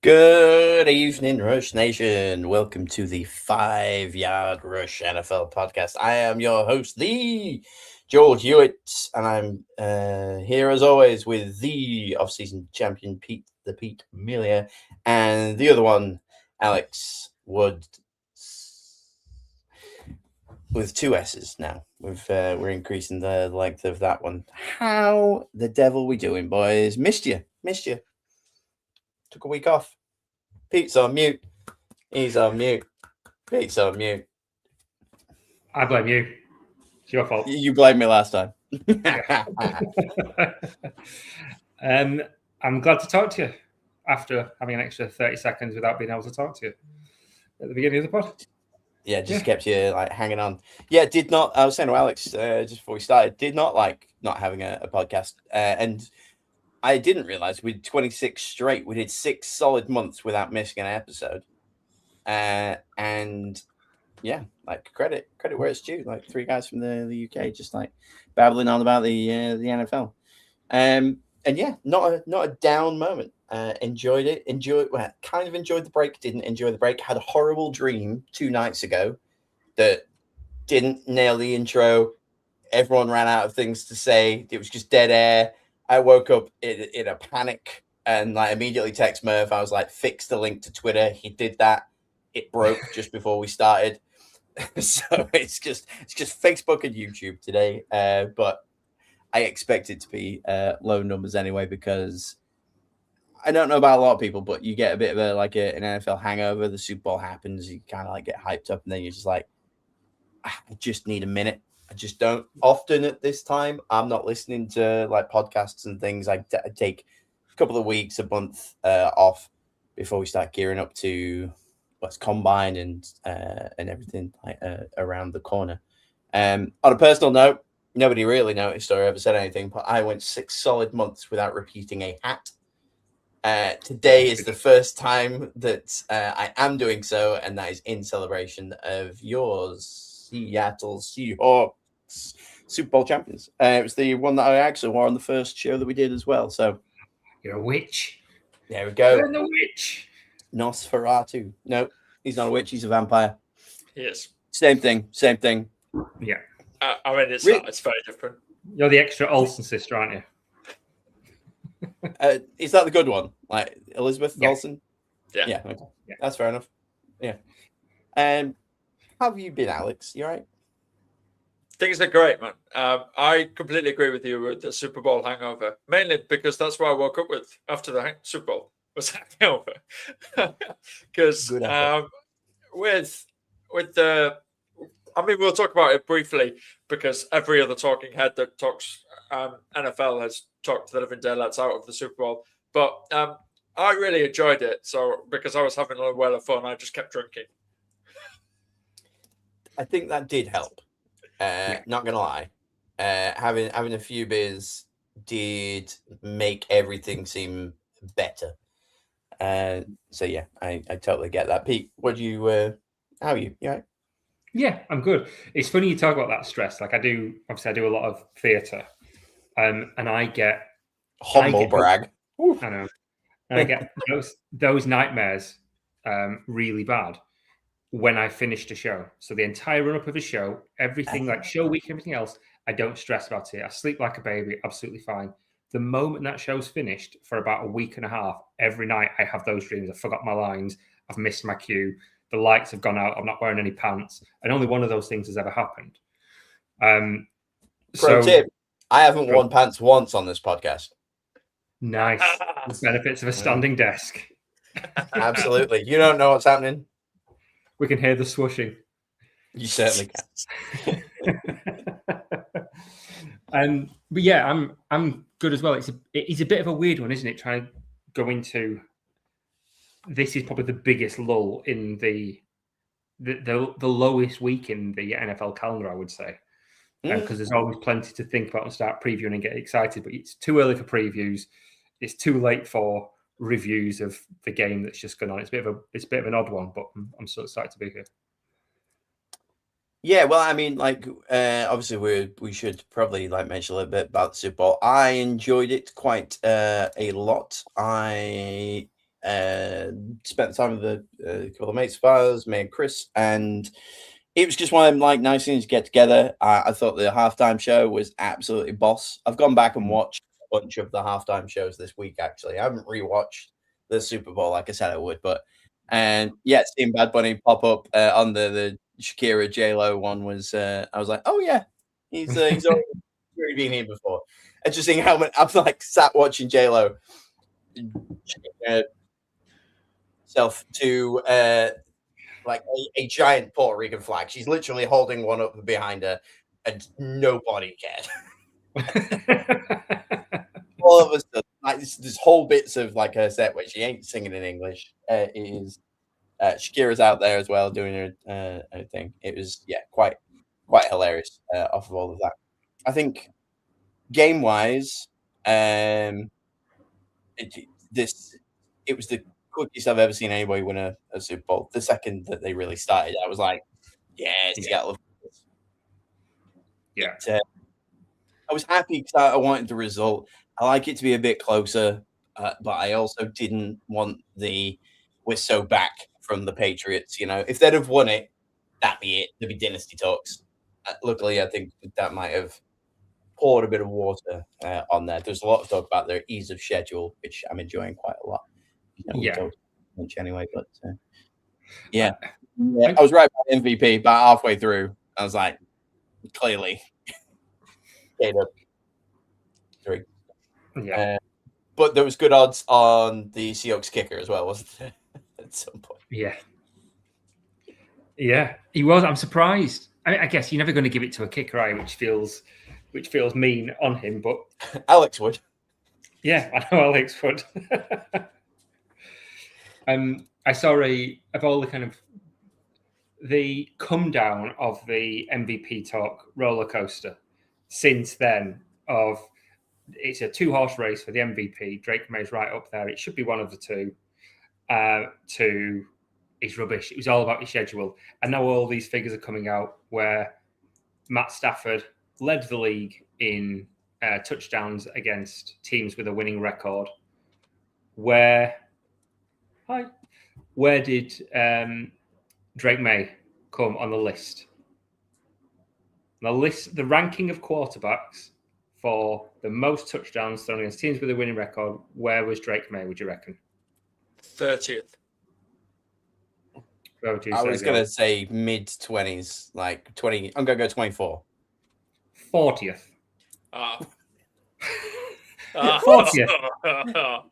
Good evening, Rush Nation. Welcome to the 5 Yard Rush NFL podcast. I am your host, the George Hewitt, and I'm here as always with the off-season champion, Pete Amelia, and the other one, Alex Wood, with two S's now. We're increasing the length of that one. How the devil we doing, boys? Missed you. Took a week off. Pete's on mute. He's on mute. Pete's on mute. I blame you. It's your fault. You blamed me last time. I'm glad to talk to you after having an extra 30 seconds without being able to talk to you at the beginning of the pod. Yeah, just kept you like hanging on. Yeah, I was saying to Alex just before we started, did not like not having a podcast. And I didn't realize with 26 straight, we did 6 solid months without missing an episode. And yeah, like credit where it's due. Like 3 guys from the UK just like babbling on about the NFL. And yeah, not a down moment. Enjoyed it. Kind of enjoyed the break. Didn't enjoy the break. Had a horrible dream 2 nights ago that didn't nail the intro. Everyone ran out of things to say. It was just dead air. I woke up in a panic and like immediately text Murph. I was like, fix the link to Twitter. He did that. It broke just before we started. So it's just Facebook and YouTube today. But I expect it to be low numbers anyway, because I don't know about a lot of people, but you get a bit of an NFL hangover. The Super Bowl happens. You kind of like get hyped up, and then you're just like, I just need a minute. I just don't. Often at this time, I'm not listening to like podcasts and things. I take a couple of weeks, a month off before we start gearing up to what's combine and everything like around the corner. On a personal note, nobody really noticed or ever said anything, but I went 6 solid months without repeating a hat. Today is the first time that I am doing so, and that is in celebration of yours, Seattle Seahawks Super Bowl champions. It was the one that I actually wore on the first show that we did as well. So you're a witch. There we go. You're the witch. Nosferatu. No, he's not a witch. He's a vampire. Yes. Same thing. Yeah. I mean, it's not. It's very different. You're the extra Olsen sister, aren't you? Is that the good one? Like Elizabeth Olsen? Yeah. Yeah. Okay. Yeah. That's fair enough. Yeah. How have you been, Alex? You all right? Things are great, man. I completely agree with you with the Super Bowl hangover, mainly because that's what I woke up with after the Super Bowl was hangover. Because with the, I mean, we'll talk about it briefly because every other talking head that talks NFL has talked the living daylights out of the Super Bowl. But I really enjoyed it. So because I was having a well of fun, I just kept drinking. I think that did help. Not gonna lie, having a few beers did make everything seem better. So yeah, I totally get that. Pete, what do you? How are you? You all right? Yeah, I'm good. It's funny you talk about that stress. Like I do a lot of theatre, and I get humble brag. I know, and I get those nightmares really bad when I finished a show. So the entire run up of a show, everything like show week, everything else, I don't stress about it. I sleep like a baby, absolutely fine. The moment that show's finished for about a week and a half, every night I have those dreams. I forgot my lines. I've missed my cue. The lights have gone out. I'm not wearing any pants. And only one of those things has ever happened. Pro tip, I haven't worn pants once on this podcast. Nice. The benefits of a standing desk. Absolutely. You don't know what's happening. We can hear the swooshing. You certainly can. But yeah, I'm good as well. It's a bit of a weird one, isn't it? Trying to go into this is probably the biggest lull in the lowest week in the NFL calendar, I would say, because there's always plenty to think about and start previewing and get excited. But it's too early for previews. It's too late for reviews of the game that's just gone on. It's a bit of an odd one, but I'm so excited to be here. Yeah, well, I mean, like, obviously we should probably like mention a little bit about the Super Bowl. I enjoyed it quite a lot. I spent time with a couple of mates of ours, me and Chris, and it was just one of them like nice things to get together. I thought the halftime show was absolutely boss. I've gone back and watched a bunch of the halftime shows this week. Actually, I haven't rewatched the Super Bowl like I said I would, but yeah, seeing Bad Bunny pop up on the Shakira J-Lo one was I was like, oh yeah, he's already been here before. And just seeing how many I've like sat watching J-Lo self to like a giant Puerto Rican flag. She's literally holding one up behind her, and nobody cared. All of a sudden, like this whole bits of like her set where she ain't singing in English. It is Shakira's out there as well doing her thing. It was quite hilarious off of all of that. I think game wise, it was the quickest I've ever seen anybody win a Super Bowl. The second that they really started, I was like, Seattle. Yeah. I was happy because I wanted the result. I like it to be a bit closer, but I also didn't want we're so back from the Patriots. You know, if they'd have won it, that'd be it. There'd be dynasty talks. Luckily, I think that might have poured a bit of water on there. There's a lot of talk about their ease of schedule, which I'm enjoying quite a lot. We talked much anyway, but I was right about MVP, but halfway through, I was like, clearly, Caleb 3. Yeah, but there was good odds on the Seahawks kicker as well, wasn't there? At some point. Yeah, he was. I'm surprised. I guess you're never going to give it to a kicker, which feels mean on him. But Alex would. Yeah, I know Alex would. I saw of all the kind of the come down of the MVP talk roller coaster since then. It's a 2-horse race for the MVP. Drake May's right up there. It should be one of the two. It's rubbish. It was all about your schedule. And now all these figures are coming out where Matt Stafford led the league in touchdowns against teams with a winning record. Where did Drake May come on the list? The ranking of quarterbacks for the most touchdowns thrown against teams with a winning record. Where was Drake May, would you reckon? 30th. I was going to say mid-20s, like 20. I'm going to go 24. 40th. 40th.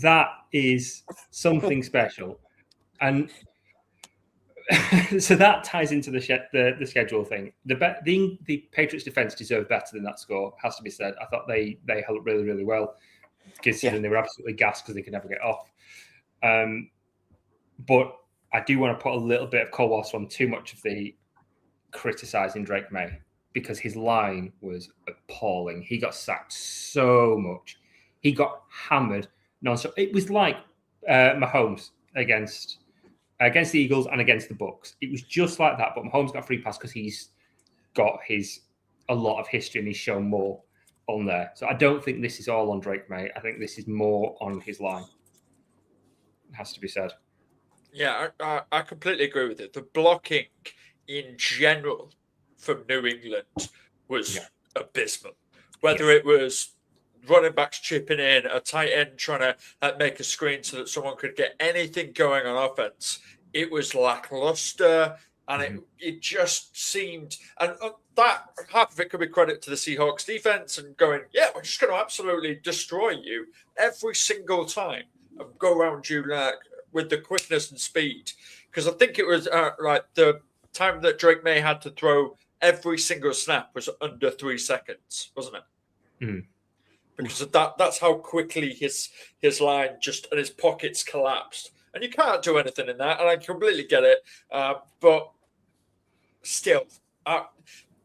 That is something special. And so that ties into the schedule thing. The Patriots defense deserved better than that score, has to be said. I thought they held up really, really well, considering they were absolutely gassed because they could never get off. But I do want to put a little bit of cold water on too much of the criticising Drake May, because his line was appalling. He got sacked so much. He got hammered non-stop. It was like Mahomes against the Eagles and against the Bucs. It was just like that, but Mahomes got a free pass because he's got a lot of history and he's shown more on there. So I don't think this is all on Drake May. I think this is more on his line. It has to be said. Yeah, I completely agree with it. The blocking in general from New England was abysmal. Whether it was running backs chipping in, a tight end trying to make a screen so that someone could get anything going on offense, it was lackluster, and it just seemed, and that half of it could be credit to the Seahawks defense and going, we're just going to absolutely destroy you every single time and go around you with the quickness and speed. Because I think it was the time that Drake May had to throw every single snap was under 3 seconds, wasn't it? Mm. Because of that's how quickly his line and his pockets collapsed. And you can't do anything in that, and I completely get it. But still,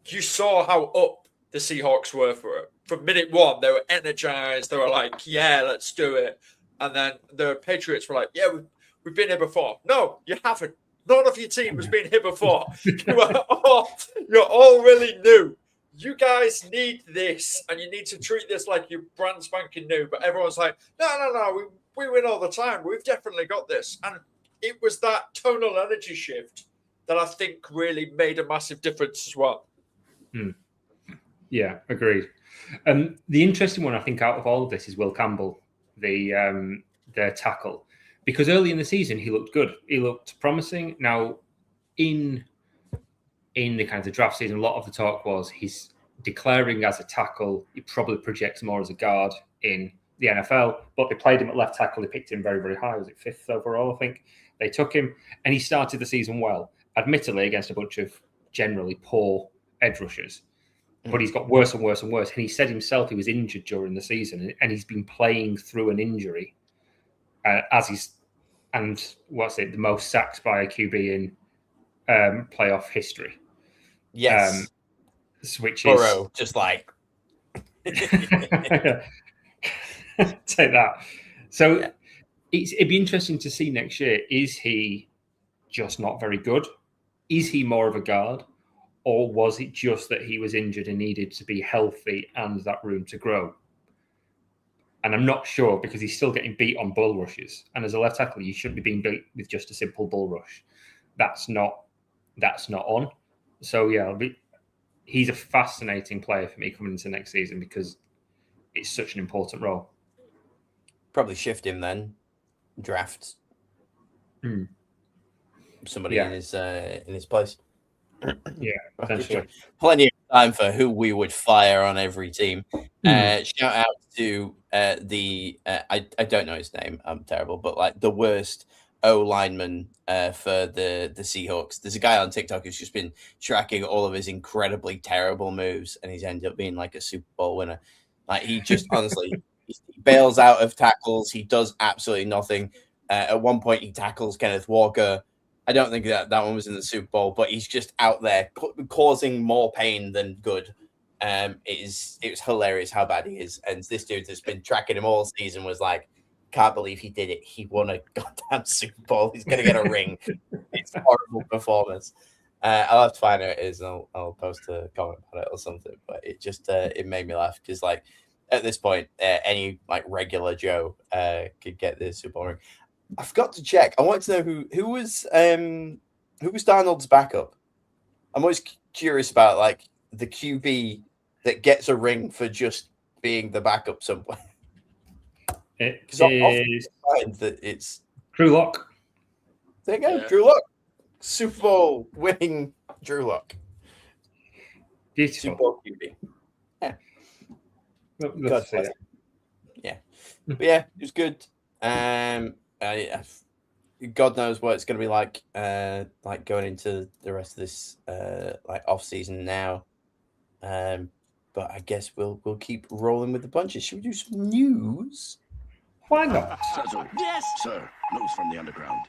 you saw how up the Seahawks were for it. From minute one, they were energized. They were like, let's do it. And then the Patriots were like, we've been here before. No, you haven't. None of your team has been here before. You're all really new. You guys need this, and you need to treat this like you're brand spanking new. But everyone's like, no, we win all the time. We've definitely got this. And it was that tonal energy shift that I think really made a massive difference as well. Yeah, agreed. The interesting one, I think, out of all of this is Will Campbell, their tackle, because early in the season he looked good. He looked promising. Now, in the kind of the draft season, a lot of the talk was he's declaring as a tackle. He probably projects more as a guard in the NFL, but they played him at left tackle. They picked him very, very high. Was it 5th overall? I think they took him, and he started the season well, admittedly against a bunch of generally poor edge rushers. But he's got worse and worse and worse. And he said himself he was injured during the season, and he's been playing through an injury the most sacks by a QB in playoff history. Yes. Which Burrow, is just like take that. So it'd be interesting to see next year. Is he just not very good? Is he more of a guard? Or was it just that he was injured and needed to be healthy and that room to grow? And I'm not sure, because he's still getting beat on bull rushes. And as a left tackle, you shouldn't be being beat with just a simple bull rush. That's not on. So yeah, he's a fascinating player for me coming into next season because it's such an important role. Probably shift him then. Draft somebody in his place. Yeah, potentially. Plenty of time for who we would fire on every team. Shout out to I don't know his name. I'm terrible, but like the worst O lineman for the Seahawks. There's a guy on TikTok who's just been tracking all of his incredibly terrible moves, and he's ended up being like a Super Bowl winner. Like he just honestly he bails out of tackles. He does absolutely nothing. At one point, he tackles Kenneth Walker. I don't think that one was in the Super Bowl, but he's just out there causing more pain than good. It was hilarious how bad he is. And this dude that's been tracking him all season was like, can't believe he did it. He won a goddamn Super Bowl. He's going to get a ring. It's a horrible performance. I'll have to find out what it is, and I'll post a comment about it or something. But it just it made me laugh because like at this point, any like regular Joe could get the Super Bowl ring. I forgot to check. I wanted to know who was Darnold's backup. I'm always curious about like the QB that gets a ring for just being the backup somewhere. It is that it's Drew Lock. There you go, Drew Lock, Super Bowl winning Drew Lock. Beautiful. Super Bowl QB. Yeah. Yeah. But yeah, it was good. God knows what it's going to be like going into the rest of this like off season now. But I guess we'll keep rolling with the punches. Should we do some news? Why not? Yes, sir. News from the underground.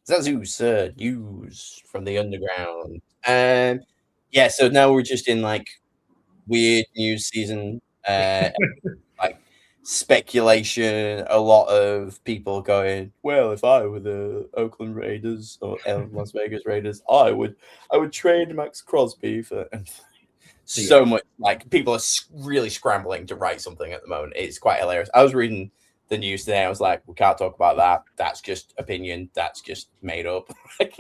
Zazu, sir. News from the underground. Yeah. So now we're just in like weird news season. Like speculation, a lot of people going, well, if I were the Oakland Raiders or Las Vegas Raiders, I would trade Max Crosby for so much. Like people are really scrambling to write something at the moment. It's quite hilarious. I was reading the news today. I was like, we can't talk about that. That's just opinion. That's just made up.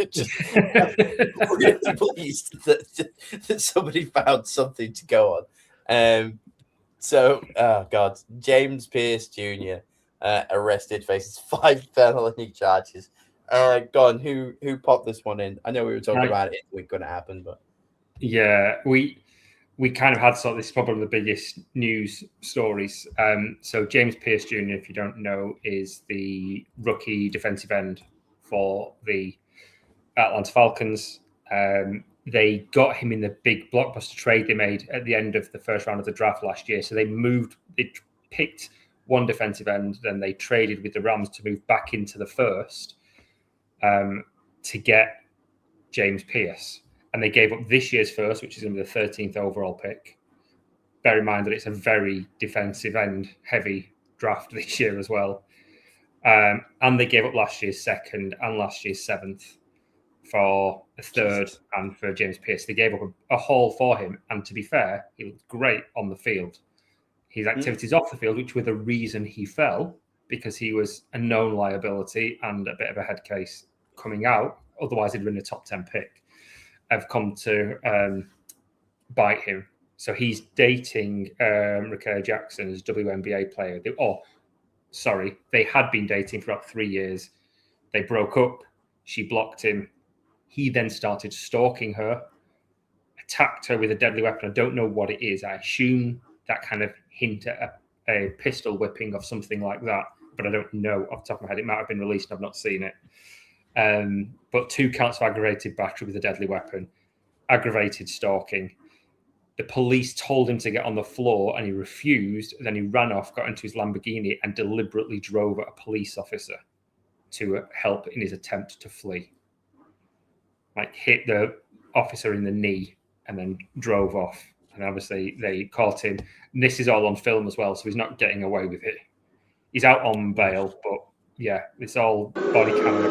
Just really pleased that somebody found something to go on. So, oh God, James Pierce Jr. Arrested, faces 5 felony charges. Go on, who popped this one in? I know we were talking about it. It's going to happen, but yeah, we kind of had this is probably the biggest news stories. So James Pierce Jr., if you don't know, is the rookie defensive end for the Atlanta Falcons. They got him in the big blockbuster trade they made at the end of the first round of the draft last year. So they picked one defensive end, then they traded with the Rams to move back into the first to get James Pierce. And they gave up this year's first, which is going to be the 13th overall pick. Bear in mind that it's a very defensive end heavy draft this year as well. And they gave up last year's second and last year's 7th. For a third and for James Pierce. They gave up a haul for him. And to be fair, he looked great on the field. his activities off the field, which were the reason he fell, because he was a known liability and a bit of a head case coming out. Otherwise, he'd been a top 10 pick. Have come to bite him. So he's dating Rakaya Jackson as a WNBA player. They had been dating for about 3 years. They broke up. She blocked him. He then started stalking her, attacked her with a deadly weapon. I don't know what it is. I assume that kind of hint at a pistol whipping of something like that, but I don't know off the top of my head. It might have been released and I've not seen it. But 2 counts of aggravated battery with a deadly weapon, aggravated stalking. The police told him to get on the floor and he refused. Then he ran off, got into his Lamborghini and deliberately drove at a police officer to help in his attempt to flee. Like hit the officer in the knee and then drove off. And obviously they caught him. And this is all on film as well, so he's not getting away with it. He's out on bail, but yeah, it's all body camera.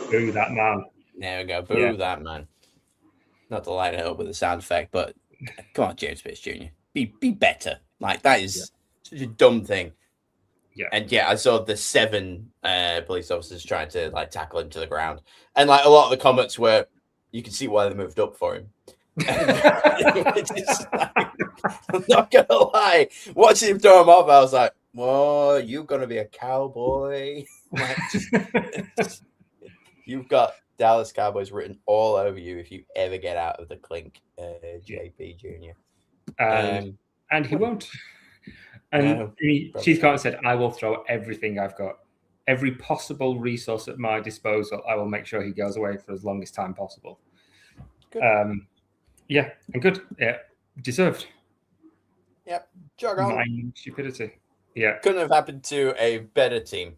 Boo that man. There we go. Boo that man. Not to light it up with a sound effect, but come on, James Pitts Jr. Be better. Like, that is such a dumb thing. Yeah. And I saw the 7 police officers trying to like tackle him to the ground. And like a lot of the comments were, you can see why they moved up for him. I'm not gonna lie. Watching him throw him off, I was like, "Whoa, you're gonna be a cowboy." Like, you've got Dallas Cowboys written all over you if you ever get out of the clink, JP Jr. And he won't. And Chief Carter said, "I will throw everything I've got, every possible resource at my disposal. I will make sure he goes away for as long as time possible." Good. And good. Yeah, deserved. Yep, jog on. My stupidity. Yeah, couldn't have happened to a better team.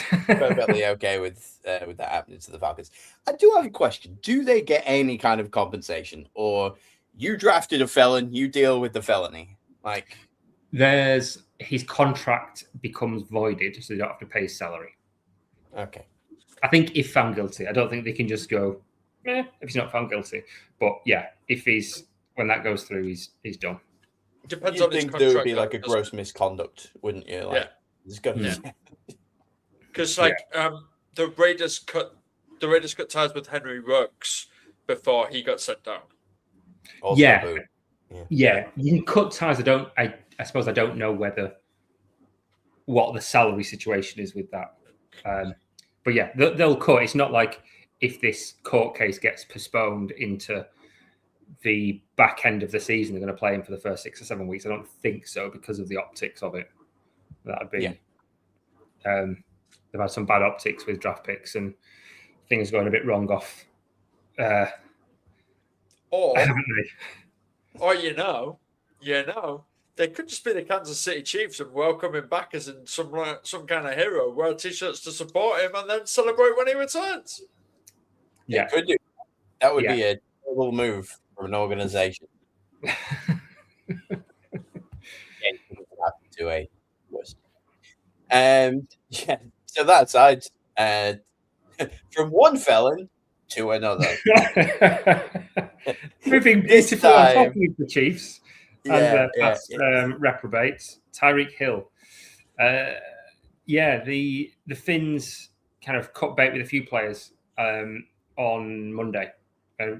Perfectly okay with that happening to the Falcons. I do have a question. Do they get any kind of compensation, or you drafted a felon, you deal with the felony? Like, there's his contract becomes voided, so they don't have to pay his salary. Okay. I think if found guilty, I don't think they can just go, if he's not found guilty. But yeah, if when that goes through, he's done. Depends You'd on his think contract. there would be like a gross misconduct, wouldn't you? Like, there's got to be. Because the Raiders cut ties with Henry Ruggs before he got sent down. Also, yeah. You can cut ties. I suppose I don't know what the salary situation is with that. But yeah, they'll cut. It's not like if this court case gets postponed into the back end of the season, they're going to play him for the first 6 or 7 weeks. I don't think so because of the optics of it. That'd be. They've had some bad optics with draft picks and things going a bit wrong off. Or they could just be the Kansas City Chiefs and welcome him back as in some kind of hero, wear t-shirts to support him, and then celebrate when he returns. Yeah, could do. That would be a terrible move from an organization. To a worse. So that aside, from one felon to another. Moving beautifully on top of the Chiefs and past reprobates, Tyreek Hill. The Finns kind of cut bait with a few players on Monday.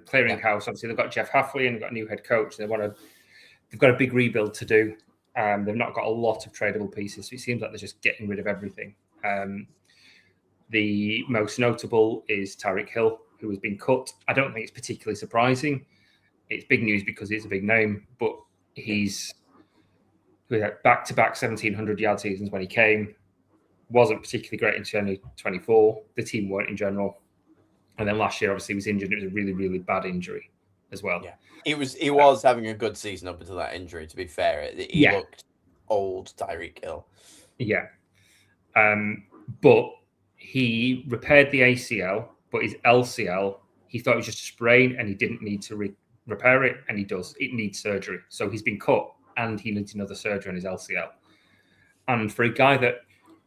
Clearing house, obviously they've got Jeff Hafley and they've got a new head coach. They've got a big rebuild to do. They've not got a lot of tradable pieces, so it seems like they're just getting rid of everything. The most notable is Tyreek Hill, who has been cut. I don't think it's particularly surprising. It's big news because it's a big name, but he's back-to-back 1,700 yard seasons when he came. Wasn't particularly great in 2024. The team weren't in general. And then last year, obviously, he was injured. It was a really, really bad injury as well. Yeah, he was having a good season up until that injury, to be fair. He looked old, Tyreek Hill. Yeah. But he repaired the ACL, but his LCL, he thought it was just a sprain and he didn't need to repair it, and he does. It needs surgery. So he's been cut and he needs another surgery on his LCL. And for a guy that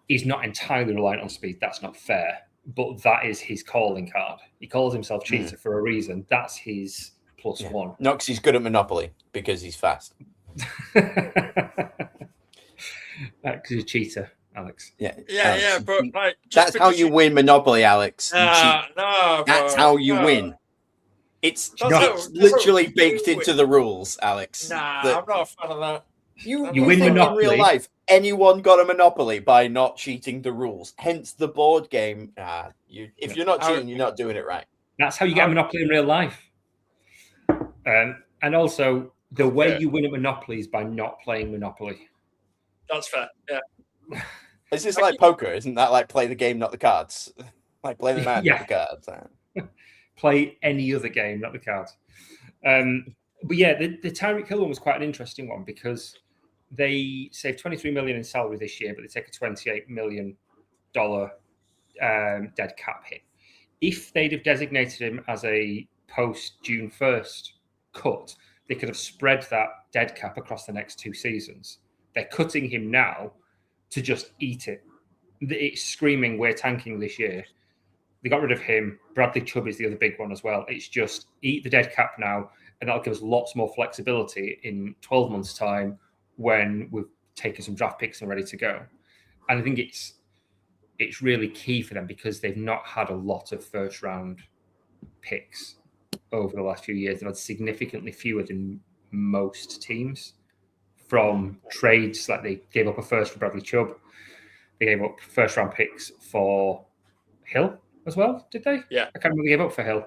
is not entirely reliant on speed, that's not fair. But that is his calling card. He calls himself cheater for a reason. That's his plus one. Not because he's good at Monopoly, because he's fast. Because you're a cheater, Alex. Yeah, Yeah, but like that's how you win Monopoly, Alex. You cheat. No, That's how you win. It's literally baked into the rules, Alex. Nah, I'm not a fan of that. You win think Monopoly. in real life anyone got a Monopoly by not cheating the rules? Hence the board game. If you're not cheating, you're not doing it right. That's how you get a Monopoly in real life. And also, the way you win at Monopoly is by not playing Monopoly. That's fair. Yeah. It's just like poker, isn't that like play the game, not the cards? Like play the man, not the cards. Play any other game, not the cards. But yeah, the Tyreek Hill one was quite an interesting one because they saved $23 million in salary this year, but they take a $28 million dead cap hit. If they'd have designated him as a post June 1st cut, they could have spread that dead cap across the next 2 seasons. They're cutting him now to just eat it. It's screaming, we're tanking this year. They got rid of him. Bradley Chubb is the other big one as well. It's just eat the dead cap now, and that'll give us lots more flexibility in 12 months' time when we've taken some draft picks and ready to go. And I think it's really key for them because they've not had a lot of first-round picks over the last few years. They've had significantly fewer than most teams from trades. Like they gave up a first for Bradley Chubb. They gave up first-round picks for Hill as well, did they? Yeah. I can't remember what they gave up for Hill.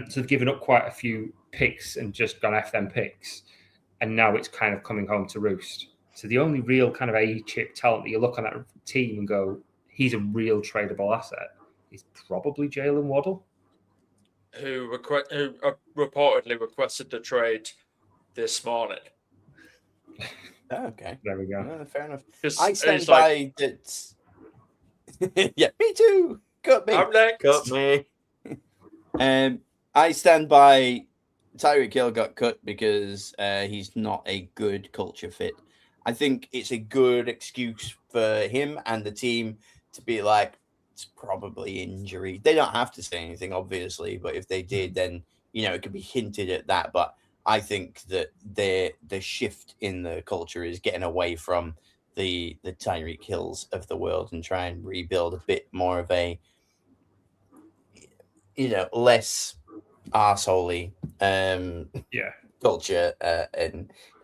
So they've given up quite a few picks and just gone F them picks. And now it's kind of coming home to roost. So the only real kind of A-chip talent that you look on that team and go, he's a real tradable asset, is probably Jalen Waddle. Who reportedly requested the trade this morning. Okay. There we go. Fair enough. I stand by that. Yeah, me too. Cut me. I'm next. Cut me. I stand by Tyreek Hill got cut because he's not a good culture fit. I think it's a good excuse for him and the team to be like, it's probably injury. They don't have to say anything, obviously, but if they did, then, it could be hinted at that. But I think that the shift in the culture is getting away from the Tyreek Hills of the world and try and rebuild a bit more of a, less arseholey culture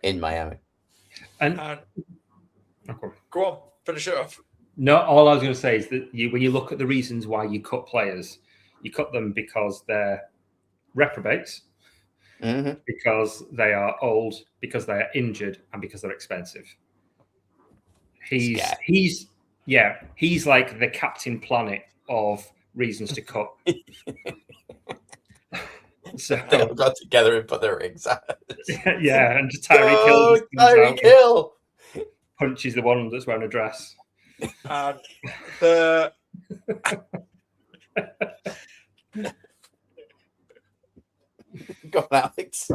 in Miami. And go on, finish it off. No, all I was going to say is that when you look at the reasons why you cut players, you cut them because they're reprobates, because they are old, because they are injured, and because they're expensive. He's like the Captain Planet of reasons to cut. So they all got together and put their rings out. Yeah, and just Tyreek Hill punches the one that's wearing a dress. And the go on, Alex.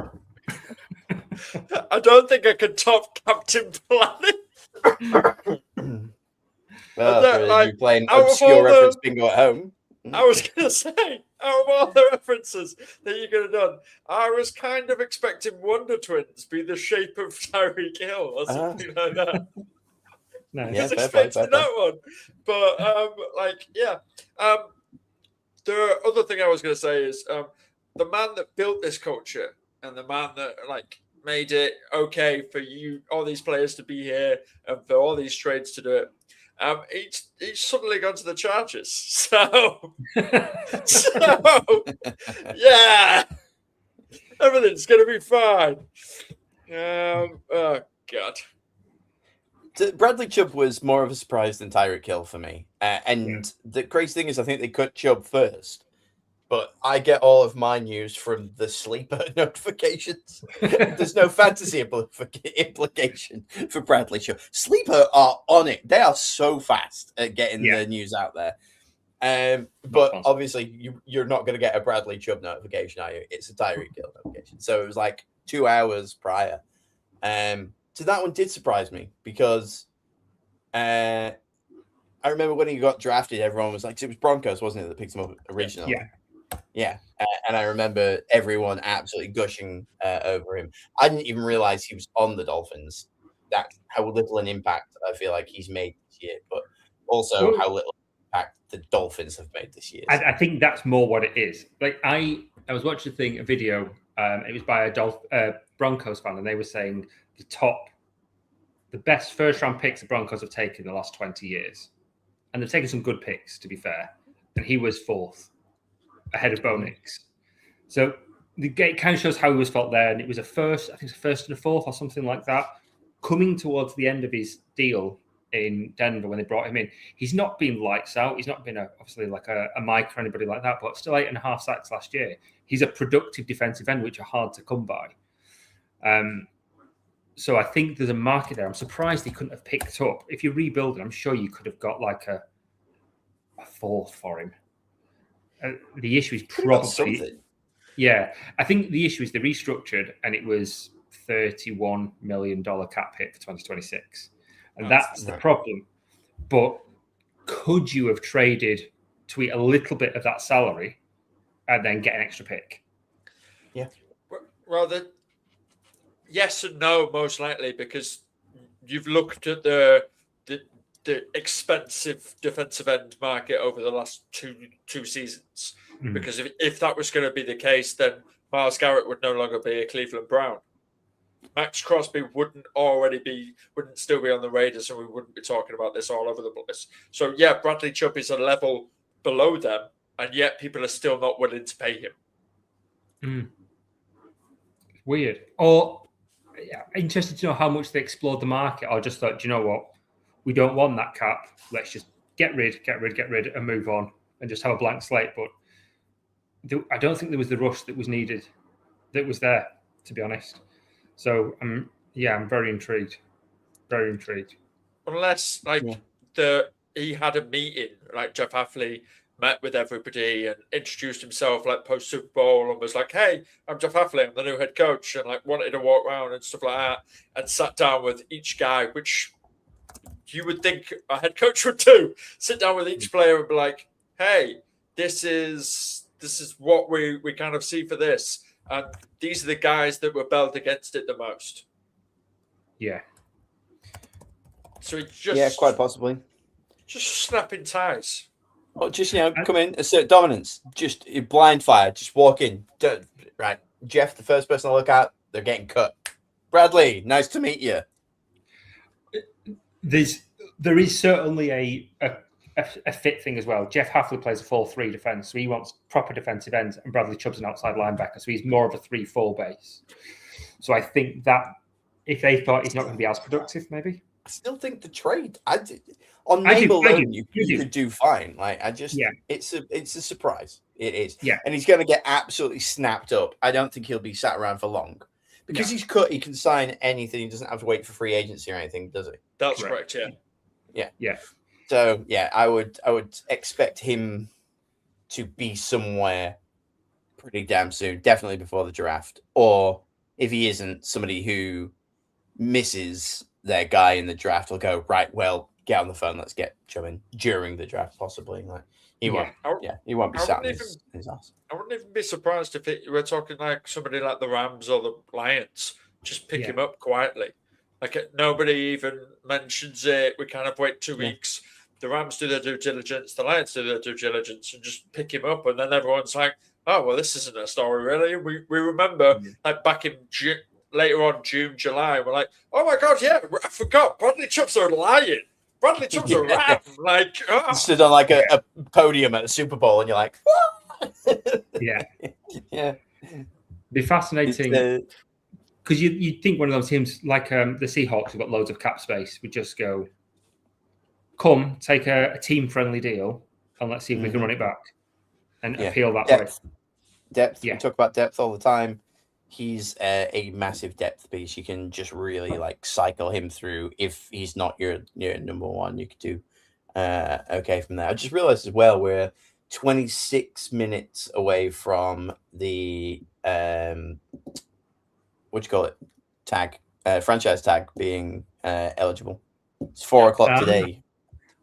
I don't think I can top Captain Planet. You're playing obscure reference bingo at home. I was going to say, out of all the references that you could have done, I was kind of expecting Wonder Twins be the shape of Tyreek Hill or something like that. No, I was expecting that one. But, the other thing I was going to say is the man that built this culture and the man that, made it okay for all these players to be here and for all these trades to do it, he's suddenly gone to the Chargers. So yeah, everything's going to be fine. Oh, God. Bradley Chubb was more of a surprise than Tyreek Hill for me. The crazy thing is I think they cut Chubb first. But I get all of my news from the sleeper notifications. There's no fantasy implication for Bradley Chubb. Sleeper are on it. They are so fast at getting the news out there. But obviously, you're not going to get a Bradley Chubb notification, are you? It's a Tyreek Hill notification. So it was like 2 hours prior. So that one did surprise me because I remember when he got drafted, everyone was like, it was Broncos, wasn't it, that picked him up originally? Yeah, and I remember everyone absolutely gushing over him. I didn't even realize he was on the Dolphins. That's how little an impact I feel like he's made this year, but also Well, how little impact the Dolphins have made this year. I think that's more what it is. Like I was watching a video. It was by a Broncos fan, and they were saying the best first round picks the Broncos have taken in the last 20 years, and they've taken some good picks, to be fair. And he was fourth, ahead of Bo Nix. So it kind of shows how he was felt there. And it was I think it was a first and a fourth or something like that. Coming towards the end of his deal in Denver when they brought him in, he's not been lights out. He's not been obviously like a Mike or anybody like that, but still 8.5 sacks last year. He's a productive defensive end, which are hard to come by. So I think there's a market there. I'm surprised he couldn't have picked up. If you're rebuilding, I'm sure you could have got like a fourth for him. The issue is probably, yeah. I think the issue is they restructured, and it was $31 million cap hit for 2026, and that's the problem. But could you have traded to eat a little bit of that salary and then get an extra pick? Yeah. Well, yes and no, most likely, because you've looked at the expensive defensive end market over the last two seasons. Mm. Because if that was going to be the case, then Myles Garrett would no longer be a Cleveland Brown. Max Crosby wouldn't still be on the Raiders, and we wouldn't be talking about this all over the place. So yeah, Bradley Chubb is a level below them, and yet people are still not willing to pay him. Mm. Weird. Or interested to know how much they explored the market, or just thought, do you know what? We don't want that cap. Let's just get rid, and move on, and just have a blank slate. But I don't think there was the rush that was needed, that was there, to be honest. So I'm very intrigued. Very intrigued. Unless he had a meeting, like Jeff Hafley met with everybody and introduced himself like post Super Bowl and was like, "Hey, I'm Jeff Hafley, I'm the new head coach," and like wanted to walk around and stuff like that, and sat down with each guy, which you would think a head coach would do. Sit down with each player and be like, "Hey, this is what we kind of see for this. And these are the guys that were belled against it the most." Yeah. So it's just quite possibly. Just snapping ties. Well, just come in, assert dominance. Just blind fire. Just walk in. Right, Jeff, the first person to look at, they're getting cut. Bradley, nice to meet you. There is certainly a fit thing as well. Jeff Hafley plays a 4-3 defense, so he wants proper defensive ends, and Bradley Chubb's an outside linebacker, so he's more of a 3-4 base. So I think that if they thought he's not going to be as productive, maybe. I still think the trade on name alone you could do fine. Like it's a surprise. It is. Yeah. And he's going to get absolutely snapped up. I don't think he'll be sat around for long. Because he's cut, he can sign anything. He doesn't have to wait for free agency or anything, does he? That's correct. Yeah. So I would expect him to be somewhere pretty damn soon, definitely before the draft. Or if he isn't, somebody who misses their guy in the draft will go, right, well, get on the phone, let's get Chime in during the draft, possibly. Like he won't be sat in his ass. I wouldn't even be surprised if we're talking like somebody like the Rams or the Lions, just pick him up quietly. Like nobody even mentions it. We kind of wait 2 weeks. The Rams do their due diligence, the Lions do their due diligence, and just pick him up. And then everyone's like, "Oh, well, this isn't a story, really." We remember like back in later on June, July, we're like, "Oh my God, yeah, I forgot. Bradley Chubb's a lion. Bradley Chubb's a ram." Like, stood on like a podium at a Super Bowl, and you're like, "What?" Yeah. Be fascinating. Because you'd think one of those teams, like the Seahawks, who've got loads of cap space, would just go, come, take a team-friendly deal, and let's see if we can run it back and appeal that way. Depth. We talk about depth all the time. He's a massive depth piece. You can just really like cycle him through. If he's not your number one, you could do okay from there. I just realized as well we're 26 minutes away from the franchise tag being eligible. It's 4 o'clock today.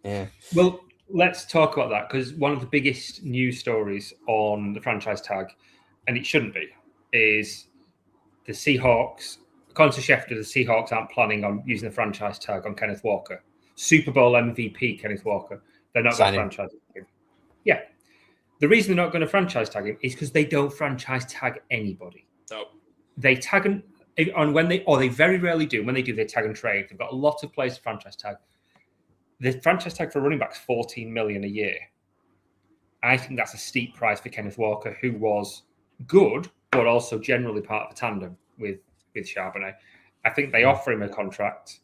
Yeah. Well, let's talk about that, because one of the biggest news stories on the franchise tag, and it shouldn't be, is the Seahawks. According to Schefter, the Seahawks aren't planning on using the franchise tag on Kenneth Walker. Super Bowl MVP Kenneth Walker. They're not going to franchise him. Yeah. The reason they're not going to franchise tag him is because they don't franchise tag anybody. No. They tag him on when they very rarely do. When they do, they tag and trade. They've got a lot of players to franchise tag. The franchise tag for running backs $14 million a year. I think that's a steep price for Kenneth Walker, who was good, but also generally part of a tandem with Charbonnet. I think they offer him a contract,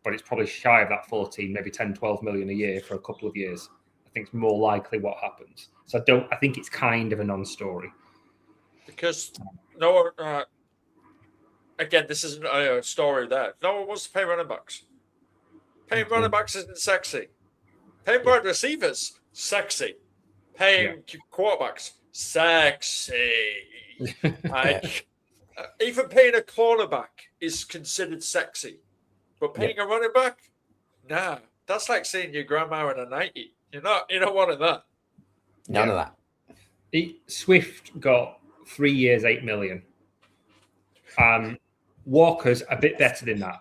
but it's probably shy of that 14, maybe 10, 12 million a year for a couple of years. I think it's more likely what happens. So I think it's kind of a non-story. Because again, this isn't a story there. No one wants to pay running backs. Paying running backs isn't sexy. Paying wide receivers, sexy. Paying quarterbacks, sexy. Even paying a cornerback is considered sexy. But paying a running back, nah. That's like seeing your grandma in a 90. You're not wanting that. None of that. Swift got 3 years, $8 million. Walker's a bit better than that.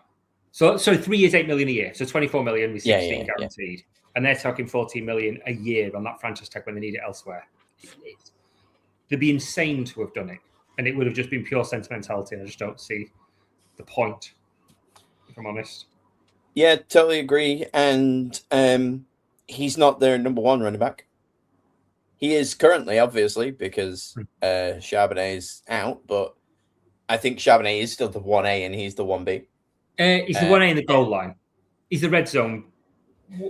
So 3 years, $8 million a year. So 24 million with 16 guaranteed. Yeah. And they're talking 14 million a year on that franchise tag when they need it elsewhere. They'd be insane to have done it. And it would have just been pure sentimentality. And I just don't see the point, if I'm honest. Yeah, totally agree. And he's not their number one running back. He is currently, obviously, because Charbonnet is out. But I think Charbonnet is still the 1A and he's the 1B. He's the 1A in the goal line. He's the red zone.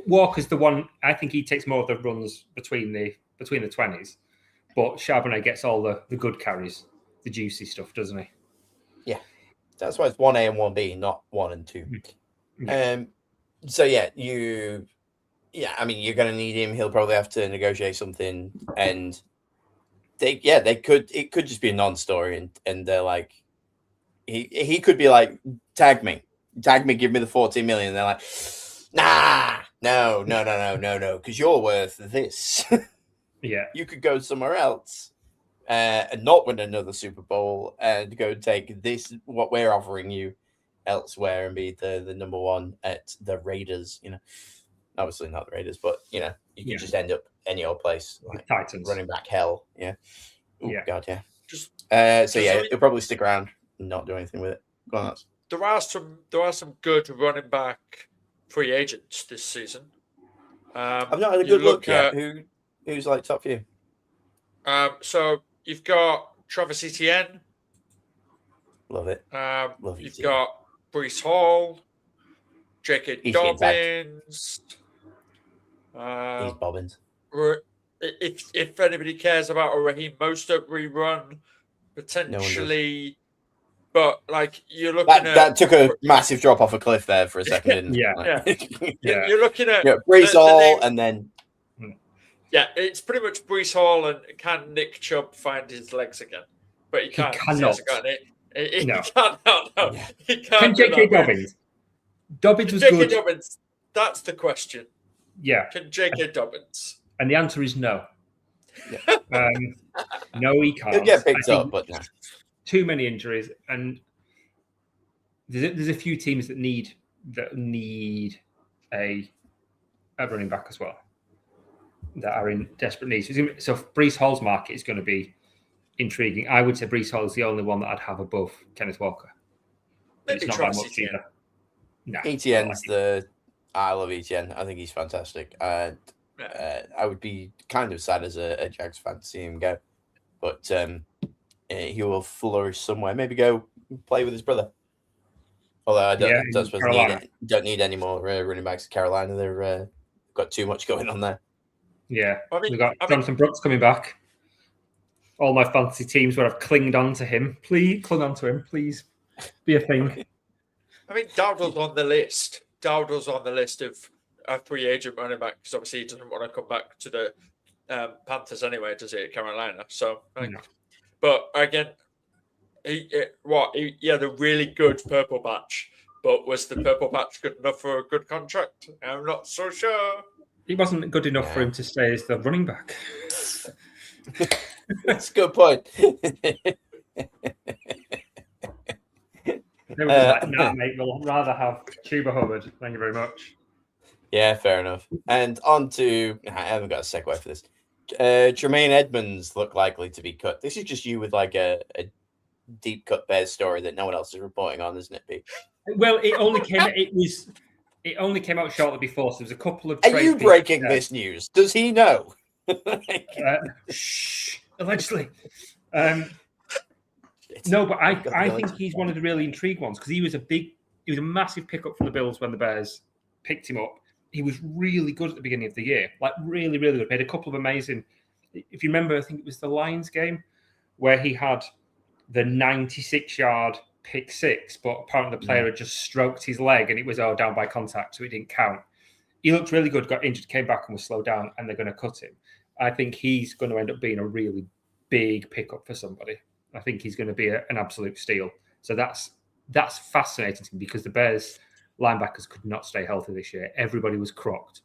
Walker's the one. I think he takes more of the runs between the 20s, but Charbonnet gets all the good carries, the juicy stuff, doesn't he? Yeah, that's why it's 1A and 1B, not 1 and 2. Yeah. So I mean, you're going to need him. He'll probably have to negotiate something, and it could just be a non-story, and they're like, he could be like, tag me, give me the 14 million. And they're like, nah, no, because you're worth this. Yeah, you could go somewhere else and not win another Super Bowl and go take this, what we're offering you, elsewhere and be the number one at the Raiders. Obviously not the Raiders, but you can just end up any old place, like Titans, running back hell. Yeah. Oh God, yeah. He'll probably stick around and not do anything with it. Go on, there are some good running back free agents this season. I've not had a good look yet. Who's like top few? So you've got Travis Etienne. Love it. You've got Breece Hall, J.K. Dobbins. He's Bobbins. If anybody cares about a Raheem Mostert rerun, potentially. But like you're looking at that took a massive drop off a cliff there for a second. Yeah. You're looking at Breece Hall and then. Yeah, it's pretty much Breece Hall and can Nick Chubb find his legs again? But he can't. He cannot. He no. cannot. No. Yeah. He can't. Can J.K. Dobbins? Dobbins was good. J.K. Dobbins. That's the question. Yeah. Can J.K. Dobbins? And the answer is no. No, he can't. He'll get picked up, but no. Too many injuries, and there's a few teams that need a running back as well that are in desperate need. So Breece Hall's market is going to be intriguing. I would say Breece Hall is the only one that I'd have above Kenneth Walker. Maybe it's not Travis by much either. No, Etienne's I love Etienne. I think he's fantastic. I would be kind of sad as a Jags fan to see him go, but he will flourish somewhere. Maybe go play with his brother. Although I don't suppose don't need any more running backs. Carolina, they're got too much going on there. Yeah, we've got Jonathan Brooks coming back. All my fantasy teams where I've clung on to him. Please be a thing. I mean, Dowdle's on the list. Dowdle's on the list of a free agent running back because obviously he doesn't want to come back to the Panthers anyway, does he, at Carolina? So, but again, he had a really good purple patch, but was the purple patch good enough for a good contract? I'm not so sure. It wasn't good enough for him to stay as the running back. That's a good point. They were just like, nah, mate, we'll rather have Chuba Hubbard. Thank you very much. Yeah, fair enough. And on to, I haven't got a segue for this. Jermaine Edmonds look likely to be cut. This is just you with like a deep cut Bears story that no one else is reporting on, isn't it, Pete? Well, it only came out shortly before, so there was a couple of. Are you breaking this news? Does he know? Shh, allegedly. No, but I think he's one of the really intrigued ones because he was a massive pickup for the Bills when the Bears picked him up. He was really good at the beginning of the year, like really, really good. He had a couple of amazing. If you remember, I think it was the Lions game where he had the 96-yard pick six, but apparently the player had just stroked his leg and it was down by contact, so it didn't count. He looked really good, got injured, came back and was slowed down, and they're going to cut him. I think he's going to end up being a really big pickup for somebody. I think he's going to be an absolute steal. So that's fascinating to me because the Bears linebackers could not stay healthy this year. Everybody was crocked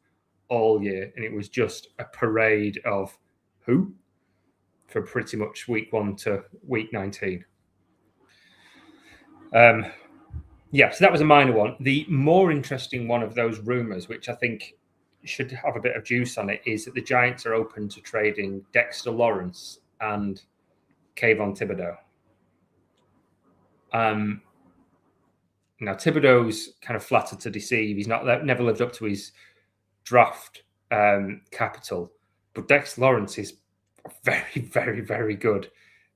all year, and it was just a parade of who for pretty much week 1 to week 19. So that was a minor one. The more interesting one of those rumors, which I think should have a bit of juice on it, is that the Giants are open to trading Dexter Lawrence and Kayvon Thibodeau. Now Thibodeau's kind of flattered to deceive. He's never lived up to his draft capital, but Dexter Lawrence is very, very, very good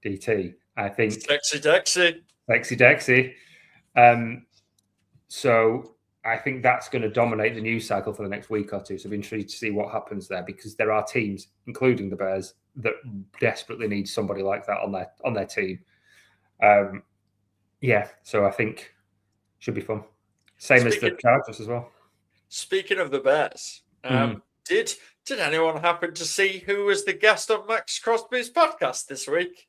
DT. I think Dexy. So I think that's going to dominate the news cycle for the next week or two. So I'm intrigued to see what happens there because there are teams, including the Bears, that desperately need somebody like that on their team. So I think should be fun. Same as the Chargers as well. Speaking of the Bears, did anyone happen to see who was the guest on Max Crosby's podcast this week?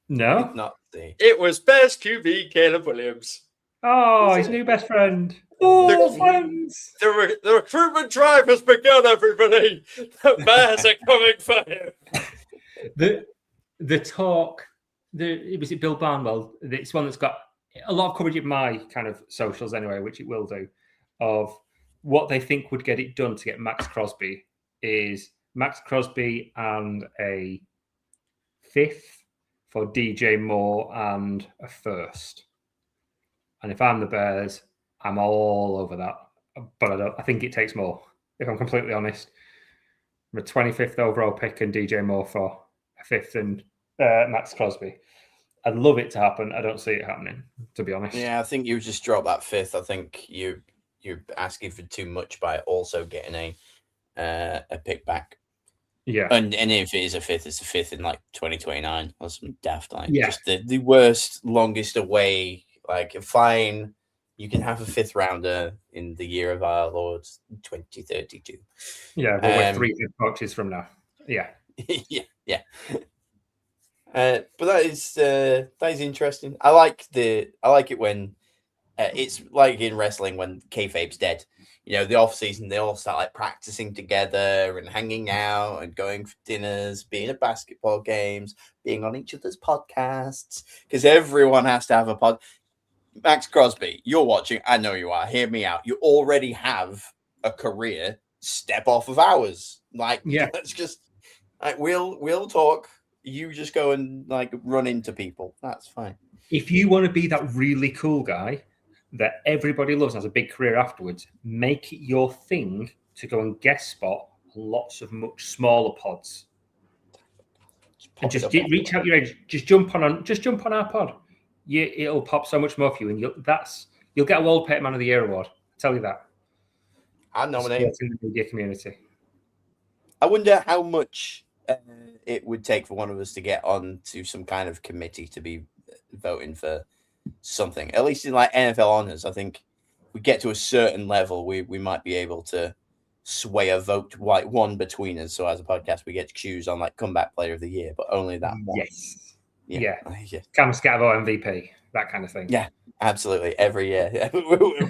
No, not see. It was Bears QB Caleb Williams. Oh, his new best friend. Friends. The recruitment drive has begun, everybody. The Bears are coming for him. The talk. Was it Bill Barnwell? It's one that's got a lot of coverage at my kind of socials anyway, which it will do, of what they think would get it done to get Max Crosby is Max Crosby and a 5th for DJ Moore and a 1st. And if I'm the Bears, I'm all over that. But I think it takes more, if I'm completely honest. I'm a 25th overall pick and DJ Moore for a 5th and Max Crosby. I'd love it to happen. I don't see it happening, to be honest. Yeah, I think you just drop that 5th. I think you're asking for too much by also getting a pick back. Yeah. And if it is a 5th, it's a 5th in like 2029 or some daft just the worst, longest away. Like, fine, you can have a 5th rounder in the year of our Lord 2032. Yeah, but we're 3 good coaches from now. Yeah. yeah. But that is interesting. I like it when it's like in wrestling when kayfabe's dead. You know, the off season they all start like practicing together and hanging out and going for dinners, being at basketball games, being on each other's podcasts because everyone has to have a pod. Max Crosby, you're watching. I know you are. Hear me out. You already have a career. Step off of ours. Let's just we'll talk. You just go and run into people. That's fine. If you want to be that really cool guy that everybody loves and has a big career afterwards, make it your thing to go and guest spot lots of much smaller pods. And just reach out your age. Just jump on our pod. It'll pop so much more for you, and you'll get a Wallpaper Man of the Year award. I tell you that. I'm nominated in the media community. I wonder how much it would take for one of us to get on to some kind of committee to be voting for something. At least in NFL honors, I think we get to a certain level, we might be able to sway a vote one between us. So as a podcast, we get to choose on comeback player of the year, but only that one. Yes. Yeah. Cam Scavo MVP, that kind of thing. Yeah, absolutely. Every year.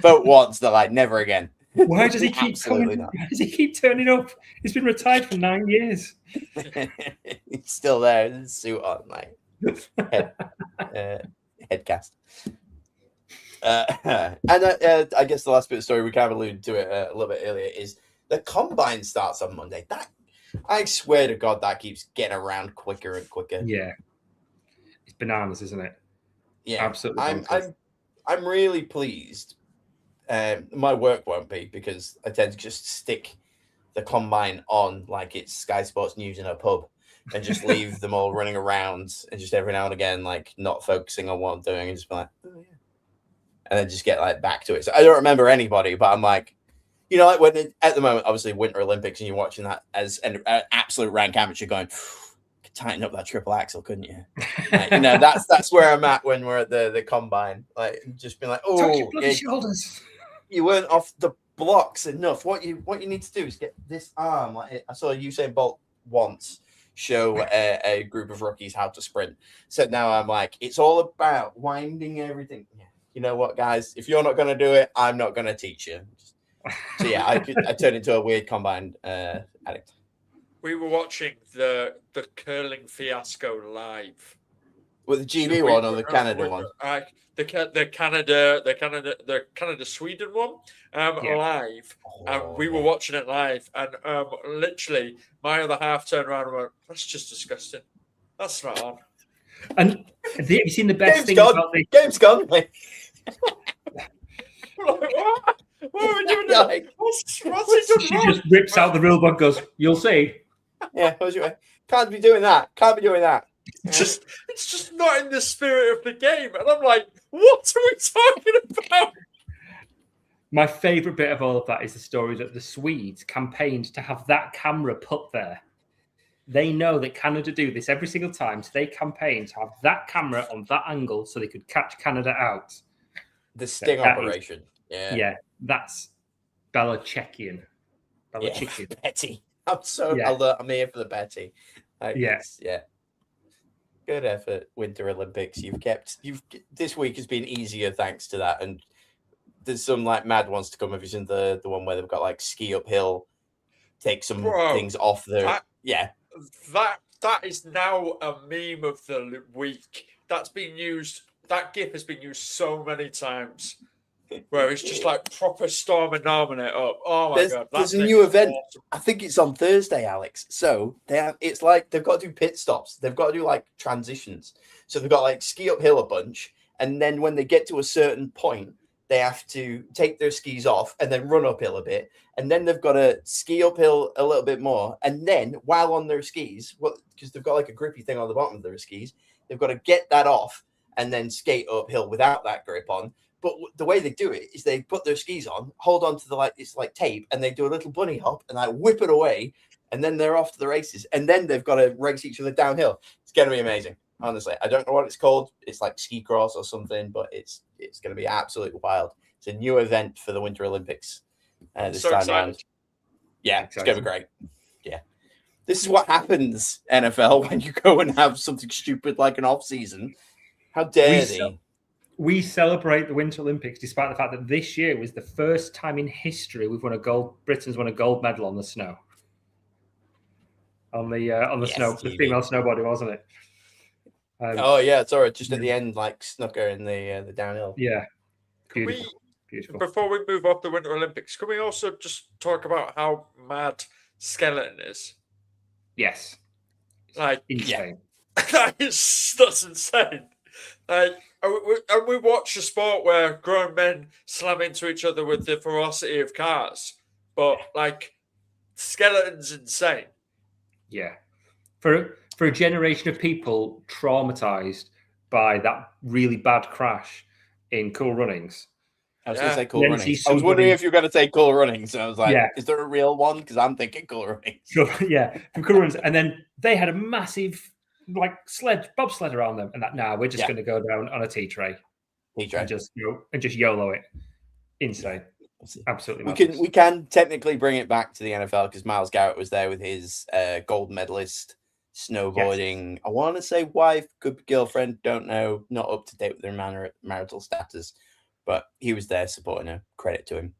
Vote once, they're never again. Why does he keep Absolutely coming? not. Why does he keep turning up? He's been retired for 9 years. He's still there, with his suit on, like head cast. And I guess the last bit of story, we kind of alluded to it a little bit earlier, is the combine starts on Monday. That, I swear to God, that keeps getting around quicker and quicker. Yeah, it's bananas, isn't it? Yeah, Absolutely. I'm really pleased. My work won't be, because I tend to just stick the combine on like it's Sky Sports News in a pub and just leave them all running around, and just every now and again, like, not focusing on what I'm doing, and just be like, oh yeah, and then just get like back to it. So I don't remember anybody, but I'm like, like when at the moment, obviously Winter Olympics, and you're watching that as an absolute rank amateur, going, could tighten up that triple axle, couldn't you? Like, that's where I'm at when we're at the combine, like, just being like, Touch oh, your bloody shoulders. You weren't off the blocks enough. What you need to do is get this arm. Like, I saw Usain Bolt once show a group of rookies how to sprint. So now I'm like, it's all about winding everything. Yeah. You know what, guys? If you're not going to do it, I'm not going to teach you. So yeah, I turned into a weird combine addict. We were watching the curling fiasco live. With the GB one or the Canada one? The Canada Sweden one live. And we were watching it live, and literally my other half turned around and went, "That's just disgusting. That's not on." And have you seen the best thing about the game's gone? Like, what are we doing? Like, what's he done She wrong? just rips out the rule book, goes, "You'll see." Yeah, can't be doing that. Can't be doing that. It's just not in the spirit of the game, and I'm like, what are we talking about? My favourite bit of all of that is the story that the Swedes campaigned to have that camera put there. They know that Canada do this every single time, so they campaigned to have that camera on that angle so they could catch Canada out. The sting operation. Yeah, that's Belichickian. Betty. I'm here for the Betty. Yeah. Good effort, Winter Olympics. This week has been easier thanks to that, and there's some like mad ones to come. Have you seen the one where they've got like ski uphill, take some things off the That is now a meme of the week. That's been used. That GIF has been used so many times, where it's just like proper storming it up. Oh my God! There's a new event. Awesome. I think it's on Thursday, Alex. So it's like they've got to do pit stops. They've got to do like transitions. So they've got like ski uphill a bunch, and then when they get to a certain point, they have to take their skis off and then run uphill a bit, and then they've got to ski uphill a little bit more, and then while on their skis, because they've got like a grippy thing on the bottom of their skis, they've got to get that off and then skate uphill without that grip on. But the way they do it is they put their skis on, hold on to it's like tape, and they do a little bunny hop and like whip it away, and then they're off to the races, and then they've got to race each other downhill. It's going to be amazing. Honestly, I don't know what it's called. It's like ski cross or something, but it's going to be absolutely wild. It's a new event for the Winter Olympics this time around. Yeah, it's going to be great. Yeah, this is what happens, NFL, when you go and have something stupid like an off season. How dare they? We celebrate the Winter Olympics despite the fact that this year was the first time in history Britain's won a gold medal on the snow. On the snow, the female snowboarder, wasn't it? Sorry, just at the end, like snooker in the downhill. Yeah, beautiful. Before we move off the Winter Olympics, can we also just talk about how mad skeleton is? Yes, like insane. Yeah. That's insane. Like, and we watch a sport where grown men slam into each other with the ferocity of cars, but like skeleton's insane. Yeah, for a generation of people traumatized by that really bad crash in Cool Runnings. I was going to say Cool Runnings. I was wondering if you were going to say Cool Runnings. So I was like, is there a real one? Because I'm thinking Cool Runnings. Yeah, from Cool Runnings. And then they had a massive like bobsled around them, and we're just going to go down on a tea tray. And just YOLO it. Insane. Absolutely. We can technically bring it back to the NFL because Myles Garrett was there with his gold medalist snowboarding. Yes. I want to say wife, good girlfriend, don't know, not up to date with their marital status, but he was there supporting her. Credit to him.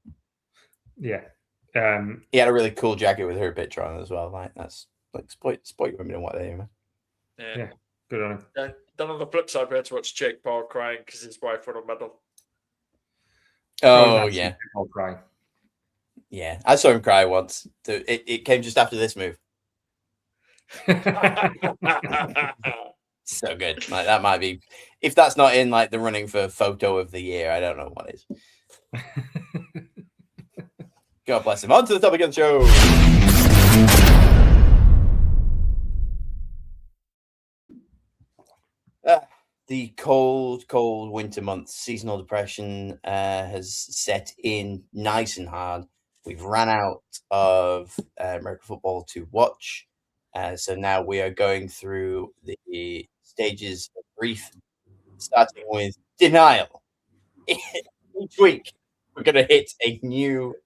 Yeah. He had a really cool jacket with her picture on it as well. Like that's like sport women and what they do, man. Yeah. Good on him. And then on the flip side, we had to watch Jake Paul crying because his wife won a medal. Oh yeah, I'll cry. yeah. I saw him cry once. It came just after this move. So good. Like that might be, if that's not in like the running for photo of the year, I don't know what is. God bless him. On to the topic of the show. The cold winter months, seasonal depression has set in nice and hard. We've ran out of American football to watch. So now we are going through the stages of grief, starting with denial. Each week, we're going to hit a new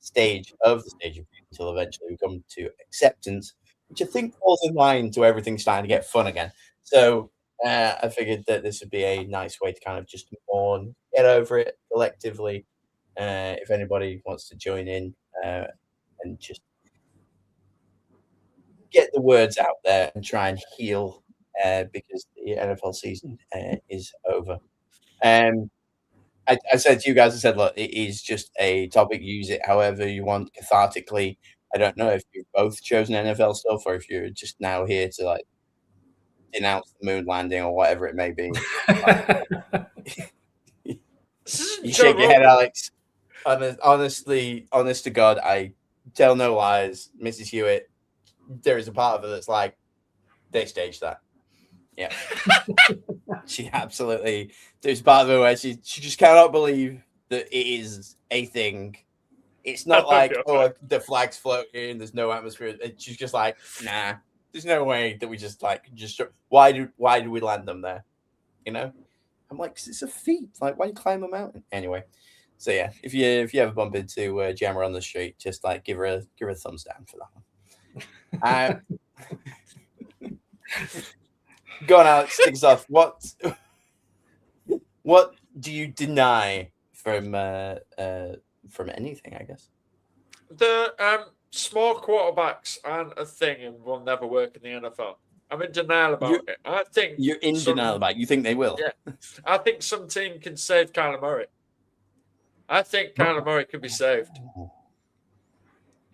stage of grief until eventually we come to acceptance, which I think falls in line to everything starting to get fun again. So I figured that this would be a nice way to kind of just mourn, get over it collectively. If anybody wants to join in and just get the words out there and try and heal because the NFL season is over. I said to you guys, I said, look, it is just a topic. Use it however you want, cathartically. I don't know if you've both chosen NFL stuff or if you're just now here to like denounce the moon landing or whatever it may be. You shake your head, Alex. Honestly, honest to God, I tell no lies. Mrs. Hewitt, there is a part of her that's like, they staged that. Yeah. She absolutely, there's part of her where she just cannot believe that it is a thing. It's not like, oh, the flag's floating, there's no atmosphere. She's just like, nah, there's no way that we just why do we land them there? You know? I'm like, 'cause it's a feat. Like, why do you climb a mountain? Anyway. So yeah, if you ever bump into Jammer on the street, just like give her a thumbs down for that one. Go on, Alex, stick us off. What do you deny from anything, I guess? The small quarterbacks aren't a thing and will never work in the NFL. I'm in denial about it. I think you're in denial about it. You think they will? Yeah. I think some team can save Kyler Murray. I think Kyler Murray can be saved.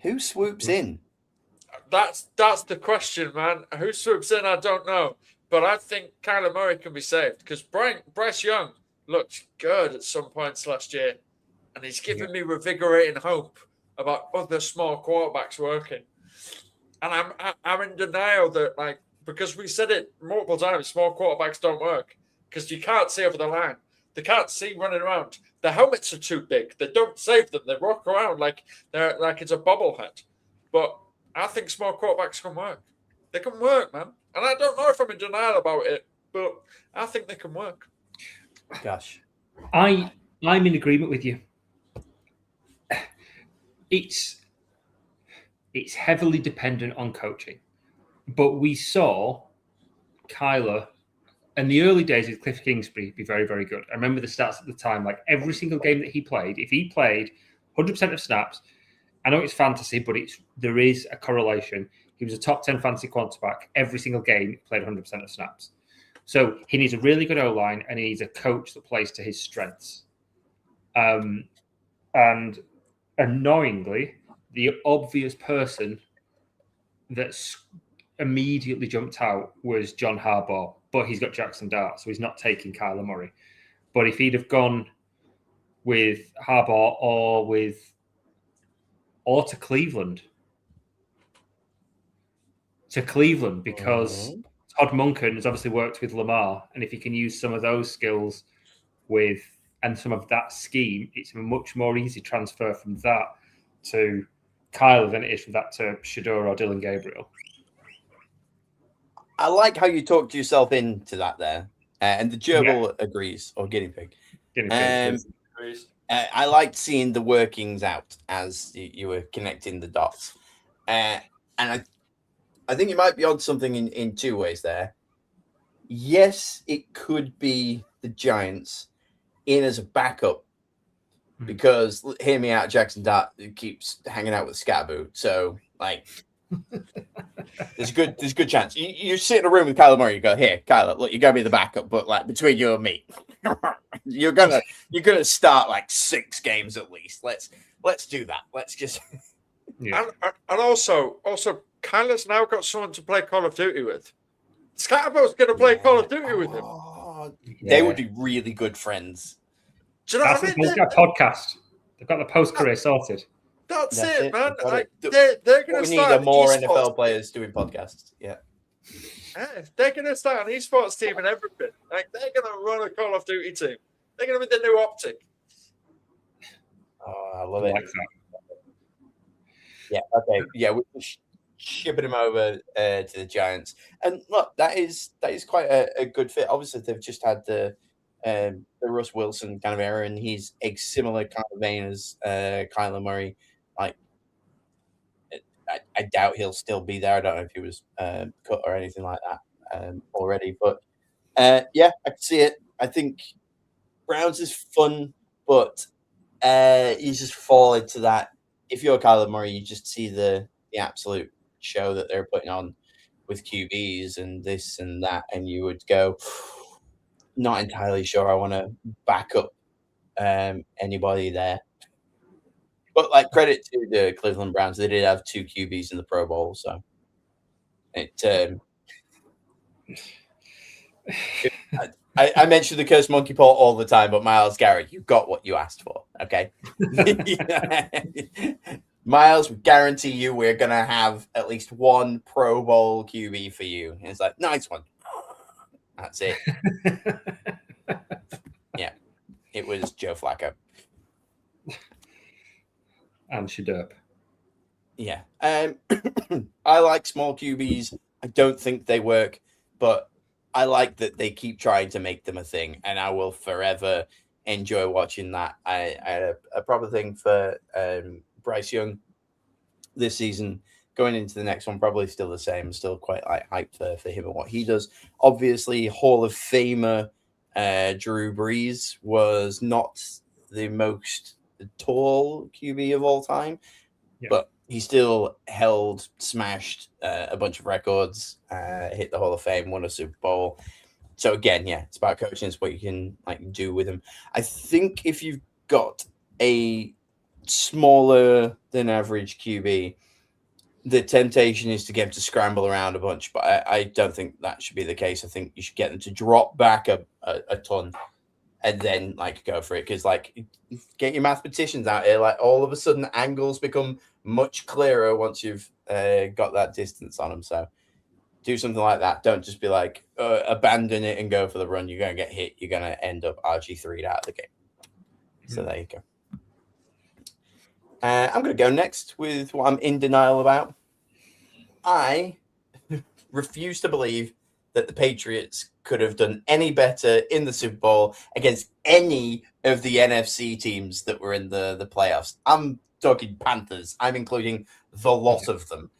Who swoops in? That's the question, man. Who swoops in? I don't know. But I think Kyler Murray can be saved because Bryce Young looked good at some points last year, and he's given me revigorating hope about other small quarterbacks working. And I'm in denial that, like, because we said it multiple times, small quarterbacks don't work because you can't see over the line. They can't see running around. The helmets are too big. They don't save them. They walk around like they're like it's a bobblehead. But I think small quarterbacks can work. They can work, man. And I don't know if I'm in denial about it, but I think they can work. Gosh. I'm in agreement with you. It's heavily dependent on coaching. But we saw Kyler in the early days with Cliff Kingsbury be very, very good. I remember the stats at the time, like every single game that he played, if he played 100% of snaps, I know it's fantasy, but there is a correlation. He was a top 10 fantasy quarterback. Every single game, he played 100% of snaps. So he needs a really good O-line, and he needs a coach that plays to his strengths. And annoyingly, the obvious person that's immediately jumped out was John Harbaugh, but he's got Jackson Dart, so he's not taking Kyler Murray. But if he'd have gone with Harbaugh or to Cleveland, because Todd Monken has obviously worked with Lamar, and if he can use some of those skills and some of that scheme, it's a much more easy transfer from that to Kyler than it is from that to Shador or Dylan Gabriel. I like how you talked yourself into that there, and the gerbil agrees, or guinea pig. Agrees. I liked seeing the workings out as you were connecting the dots, and I think you might be on something in two ways there. Yes, it could be the Giants in as a backup because hear me out, Jackson Dart keeps hanging out with Scatterboo. So like, there's a good chance you sit in a room with Kyler Murray. You go, here, Kyler, look, you're gonna be the backup, but like between you and me, you're gonna start like 6 games at least. Let's do that. Let's just and also Kyler's now got someone to play Call of Duty with. Scatterboo's going to play Call of Duty with him. They would be really good friends. Do you know what I mean? They've got a podcast. They've got the post-career sorted. That's it, man. Like, they're going to start. We need more NFL players doing podcasts. Yeah. They're going to start an esports team and everything. Like, they're going to run a Call of Duty team. They're going to be the new Optic. Oh, I love it. Like that. Yeah. Okay. Yeah. We're shipping him over to the Giants, and look, that is quite a good fit. Obviously, they've just had the Russ Wilson kind of era, and he's a similar kind of vein as Kyler Murray. Like, I doubt he'll still be there. I don't know if he was cut or anything like that already, but yeah, I can see it. I think Browns is fun, but you just fall into that. If you're Kyler Murray, you just see the absolute show that they're putting on with QBs and this and that, and you would go, not entirely sure I want to back up anybody there. But like, credit to the Cleveland Browns, they did have 2 QBs in the Pro Bowl, so it. I mention the cursed monkey paw all the time, but Myles Garrett, you got what you asked for, okay? Miles, we guarantee you we're going to have at least 1 Pro Bowl QB for you. And it's like, nice one. That's it. Yeah. It was Joe Flacco. And Shadoop. Yeah. I like small QBs. I don't think they work, but I like that they keep trying to make them a thing, and I will forever enjoy watching that. I had a proper thing for Bryce Young this season. Going into the next one, probably still the same. Still quite like hyped for him and what he does. Obviously, Hall of Famer Drew Brees was not the most tall QB of all time, but he still smashed a bunch of records, hit the Hall of Fame, won a Super Bowl. So again, yeah, it's about coaching. It's what you can like do with him. I think if you've got a smaller than average QB, the temptation is to get him to scramble around a bunch, but I don't think that should be the case. I think you should get them to drop back a ton and then like go for it. Because like, get your mathematicians out here. Like, all of a sudden, angles become much clearer once you've got that distance on them. So do something like that. Don't just be like, abandon it and go for the run. You're going to get hit. You're going to end up RG3'd out of the game. So there you go. I'm going to go next with what I'm in denial about. I refuse to believe that the Patriots could have done any better in the Super Bowl against any of the NFC teams that were in the playoffs. I'm talking Panthers. I'm including the lot of them.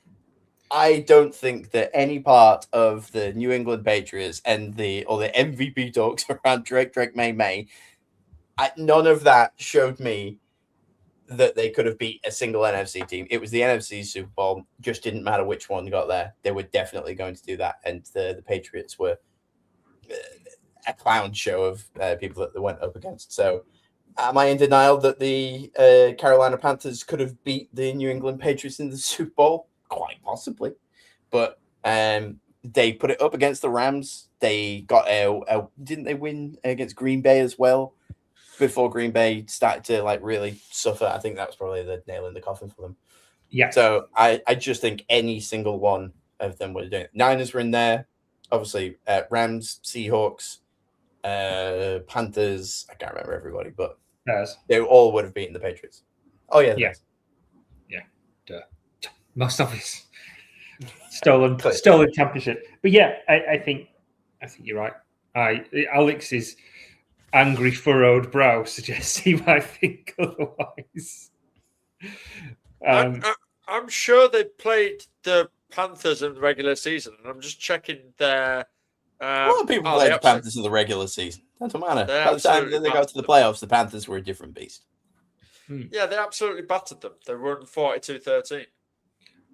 I don't think that any part of the New England Patriots and the MVP talks around Drake, May, none of that showed me that they could have beat a single NFC team. It was the NFC Super Bowl. Just didn't matter which one got there. They were definitely going to do that. And the Patriots were a clown show of people that they went up against. So am I in denial that the Carolina Panthers could have beat the New England Patriots in the Super Bowl? Quite possibly. But they put it up against the Rams. They got didn't they win against Green Bay as well? Before Green Bay started to like really suffer. I think that was probably the nail in the coffin for them. Yeah. So I just think any single one of them would have done it. Niners were in there. Obviously, Rams, Seahawks, Panthers. I can't remember everybody, but they all would have beaten the Patriots. Oh, yeah. Yeah. Yeah. Duh. Most obvious. Stolen championship. But yeah, I think you're right. Alex's angry furrowed brow suggests he might think otherwise. I'm sure they played the Panthers in the regular season, and I'm just checking their. A lot of people played the Panthers in the regular season. Doesn't matter. By the time they got to the playoffs, the Panthers were a different beast. Yeah, they absolutely battered them. They won 42-13.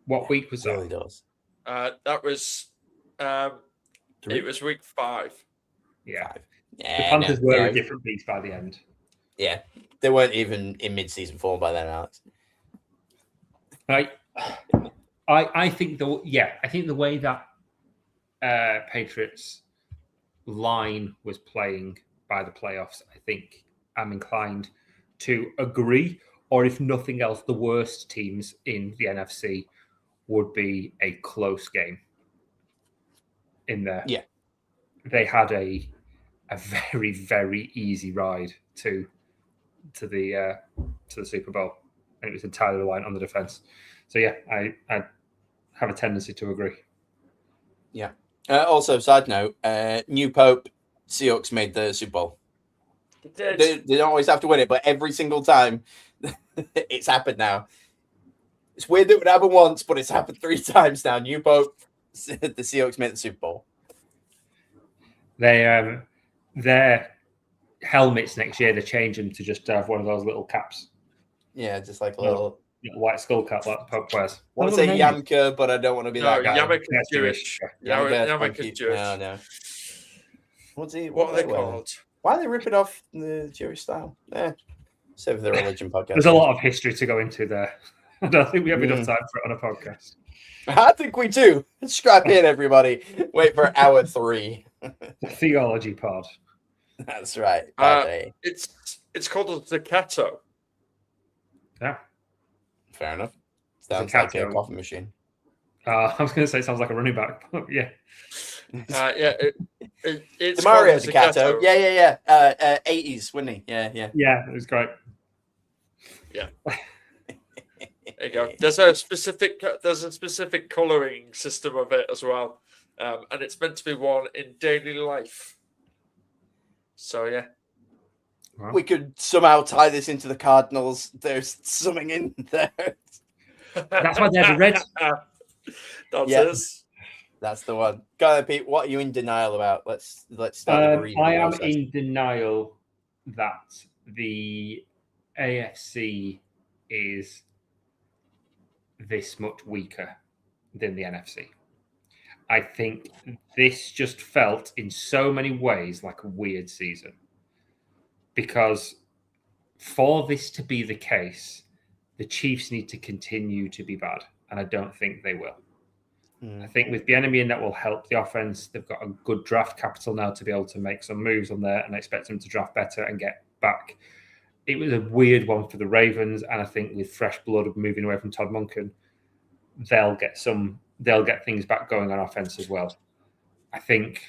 What week was It that? really does. That was it was week 5. Yeah. 5. The Yeah, Panthers no, were yeah, a different beast by the end. yeah. They weren't even in mid-season form by then, Alex. I think the way that Patriots line was playing by the playoffs, I think I'm inclined to agree. Or if nothing else, the worst teams in the NFC would be a close game in there. Yeah. They had a very, very easy ride to the Super Bowl, and it was entirely reliant on the defense. So yeah, I have a tendency to agree. Yeah. Also, side note, new Pope, Seahawks made the Super Bowl. They don't always have to win it, but every single time it's happened now. It's weird that it would happen once, but it's happened 3 times now. New Pope, the Seahawks made the Super Bowl. They their helmets next year, they change them to just have one of those little caps. Yeah, just like a little white skull cap like the Pope wears. I want to say Yamka, but I don't want to be that guy. Yarmulke is Jewish. Yarmulke is Jewish. No, no. What are they called? Why are they ripping off the Jewish style? Save the religion podcast. There's a lot of history to go into there. I don't think we have enough time for it on a podcast. I think we do. Strap in, everybody. Wait for hour 3. The theology pod. That's right. It's called a staccato. Yeah. Fair enough. Sounds like a coffee machine. I was going to say it sounds like a running back. Yeah. It's Mario staccato. Yeah. 80s, wasn't he? Yeah. Yeah, it was great. Yeah. There you go. There's a specific colouring system of it as well, and it's meant to be worn in daily life. So yeah, we could somehow tie this into the Cardinals. There's something in there. That's why they're the red. That's the one. Go ahead, Pete. What are you in denial about? Let's start. I am in denial that the AFC is this much weaker than the NFC. I think this just felt in so many ways like a weird season, because for this to be the case, the Chiefs need to continue to be bad, and I don't think they will. I think with Bieniemy in, that will help the offense. They've got a good draft capital now to be able to make some moves on there, and I expect them to draft better and get back. It was a weird one for the Ravens, and I think with fresh blood of moving away from Todd Monken, they'll get things back going on offense as well. I think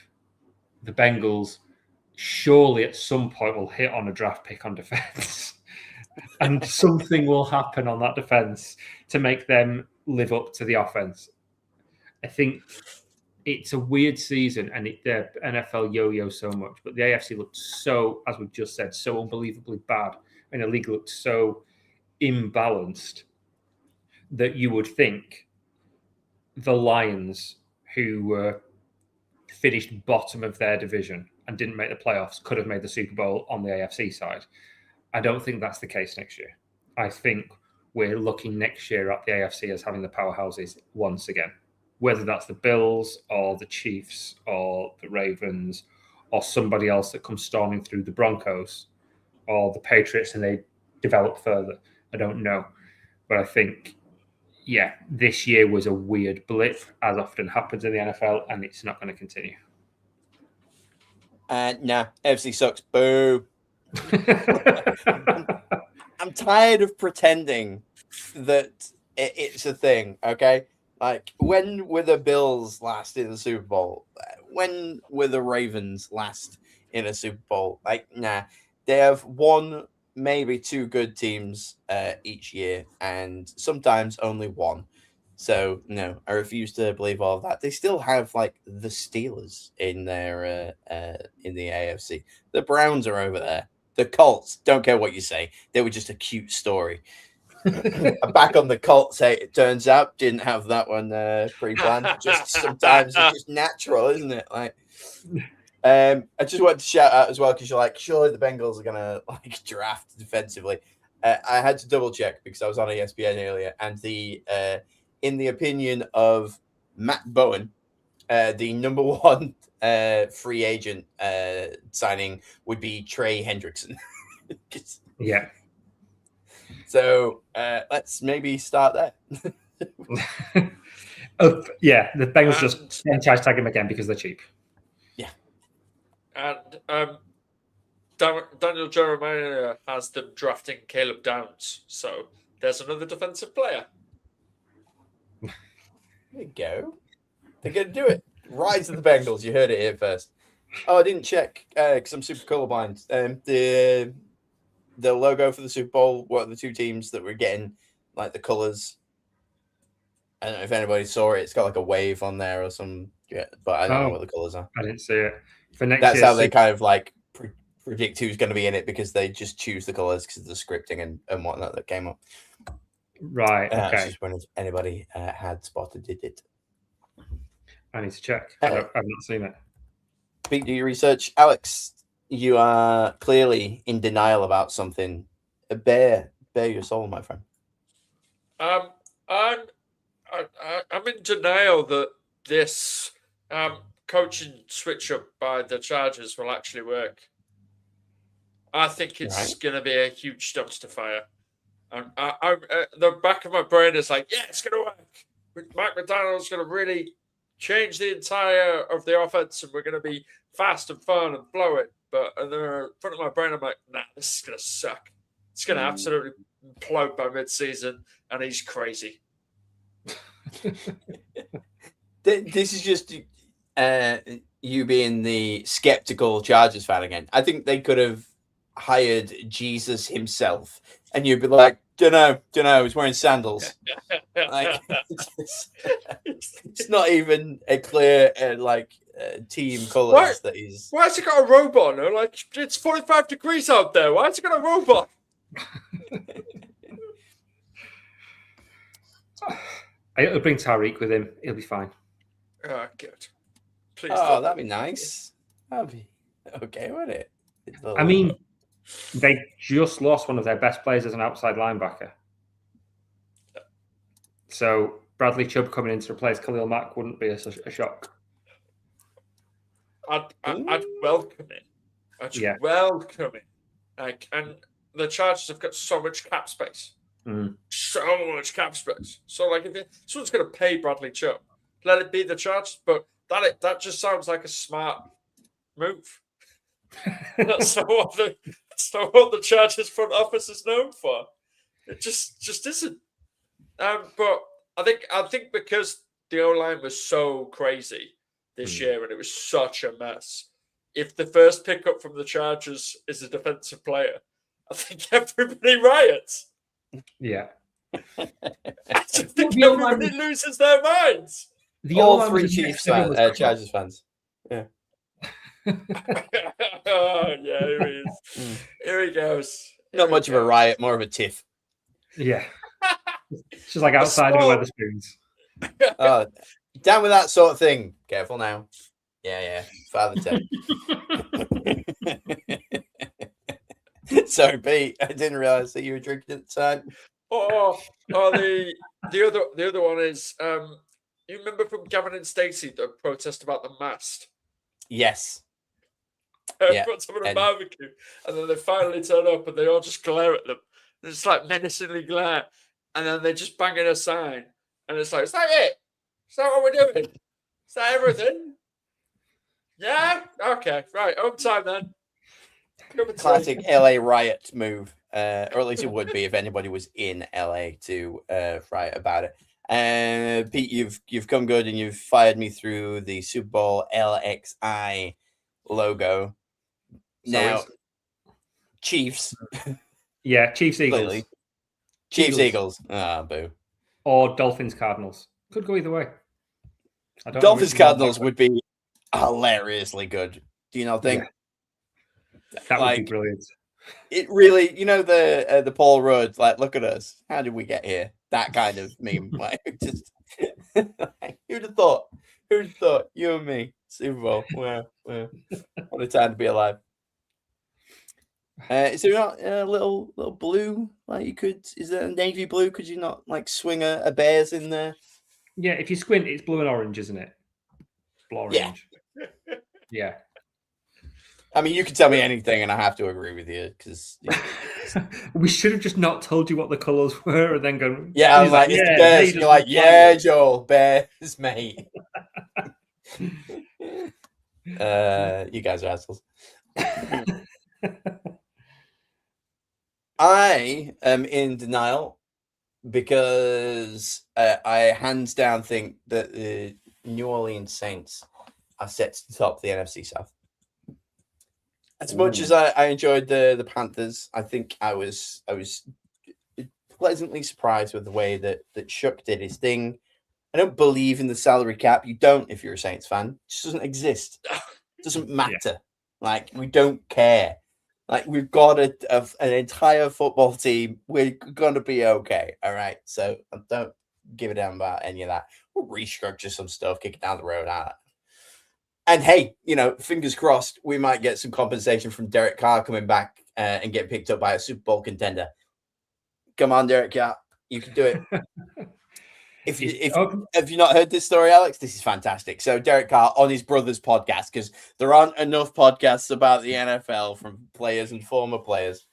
the Bengals surely at some point will hit on a draft pick on defense, and something will happen on that defense to make them live up to the offense. I think it's a weird season, and the NFL yo-yo so much, but the AFC looked so, as we've just said, so unbelievably bad, and the league looked so imbalanced that you would think the Lions, who finished bottom of their division and didn't make the playoffs, could have made the Super Bowl on the AFC side. I don't think that's the case next year. I think we're looking next year at the AFC as having the powerhouses once again, whether that's the Bills or the Chiefs or the Ravens or somebody else that comes storming through the Broncos or the Patriots and they develop further. I don't know. But I think, this year was a weird blip, as often happens in the NFL, and it's not going to continue. Nah, AFC sucks. Boo. I'm tired of pretending that it's a thing, okay? Like, when were the Bills last in the Super Bowl? When were the Ravens last in a Super Bowl? Like, nah. They have 1, maybe 2 good teams each year, and sometimes only 1. So, no, I refuse to believe all of that. They still have, like, the Steelers in their in the AFC. The Browns are over there. The Colts, don't care what you say. They were just a cute story. Back on the Colts, it turns out, didn't have that one pre-planned. Just sometimes it's just natural, isn't it? Like, I just wanted to shout out as well, because you're like, surely the Bengals are gonna like draft defensively. I had to double check because I was on ESPN earlier, and in the opinion of Matt Bowen, the number one free agent signing would be Trey Hendrickson. Yeah. So let's maybe start there. Yeah, the Bengals just franchise tag him again because they're cheap. Yeah. And Daniel Jeremiah has them drafting Caleb Downs. So there's another defensive player. There you go. They're going to do it. Rise of the Bengals. You heard it here first. Oh, I didn't check because I'm super colorblind. The logo for the Super Bowl, what are the two teams that we're getting, like the colors? I don't know if anybody saw it. It's got like a wave on there or some, but I don't know what the colors are. I didn't see it. For next That's year, how they kind of like predict who's going to be in it because they just choose the colors because of the scripting and whatnot that came up. Right. Okay. Just wondering if anybody had spotted it. I need to check. I've not seen it. Pete, do your research. Alex, you are clearly in denial about something. Bear your soul, my friend. I'm in denial that this coaching switch up by the Chargers will actually work. I think it's going to be a huge dumpster fire. And the back of my brain is like, yeah, it's going to work. Mike McDonald's going to really change the entire of the offense, and we're going to be fast and fun and blow it. But in the front of my brain, I'm like, nah, this is going to suck. It's going to absolutely implode by mid-season, and he's crazy. This is just you being the skeptical Chargers fan again. I think they could have hired Jesus himself, and you'd be like, don't know, he's wearing sandals. Like, it's not even a clear team colours that he's. Why has he got a robot? No, like it's 45 degrees out there. Why has he got a robot? I'll bring Tariq with him. He'll be fine. Oh, good. Please. Oh, that'd be nice. That'd be okay, wouldn't it? I mean, they just lost one of their best players as an outside linebacker. So Bradley Chubb coming in to replace Khalil Mack wouldn't be a shock. I'd welcome it. I'd welcome it. Like, and the Chargers have got so much cap space. So much cap space. So, like, if someone's going to pay Bradley Chubb, let it be the Chargers. But that just sounds like a smart move. That's not what the Chargers front office is known for. It just isn't. But I think because the O-line was so crazy this year and it was such a mess, if the first pickup from the Chargers is a defensive player, I think everybody riots. Yeah. I just think everybody loses their minds. All three Chiefs Chargers fans. Yeah. Oh, yeah, here he is. Here he goes. Not much of a riot, more of a tiff. Yeah. It's just like outside of the Weatherspoons. Down with that sort of thing. Careful now. Yeah. Father Ted. Sorry, Pete. I didn't realize that you were drinking at the time. The other one is you remember from Gavin and Stacey the protest about the mast? Yes. Everyone's having a barbecue, and then they finally turn up and they all just glare at them. They just like menacingly glare, and then they just bang in a sign, and it's like, is that it? Is that what we're doing? Is that everything? Yeah? Okay, right, home time then. Classic LA riot move, or at least it would be if anybody was in LA to riot about it. Pete, you've come good and you've fired me through the Super Bowl LXI logo. Now, Chiefs. Yeah, Chiefs Eagles. Chiefs Eagles. Ah, boo. Or Dolphins Cardinals. Could go either way. Dolphins Cardinals would be hilariously good. Do you not think? Yeah. That would be brilliant. It really, the Paul Rudd, like, look at us. How did we get here? That kind of meme. Like, just who'd have thought? Who'd have thought? You and me, Super Bowl. Wow. What a time to be alive. Is there not a little blue? Like you could? Is there a navy blue? Could you not like swing a bears in there? Yeah, if you squint, it's blue and orange, isn't it? Blue Yeah. orange. Yeah. I mean, you can tell me anything, and I have to agree with you because We should have just not told you what the colours were and then gone. yeah, I was he's like, it's the yeah, bears. they And you're doesn't like, like yeah, it. Joel, bears, mate. You guys are assholes. I am in denial because I hands down think that the New Orleans Saints are set to the top of the NFC South. As much as I enjoyed the Panthers, I think I was pleasantly surprised with the way that Shook did his thing. I don't believe in the salary cap. You don't if you're a Saints fan. It just doesn't exist. It doesn't matter. Yeah. Like, we don't care. Like, we've got an entire football team. We're going to be okay. All right. So don't give a damn about any of that. We'll restructure some stuff, kick it down the road. And hey, fingers crossed, we might get some compensation from Derek Carr coming back and get picked up by a Super Bowl contender. Come on, Derek Carr. You can do it. If have you not heard this story, Alex? This is fantastic. So Derek Carr on his brother's podcast, because there aren't enough podcasts about the NFL from players and former players.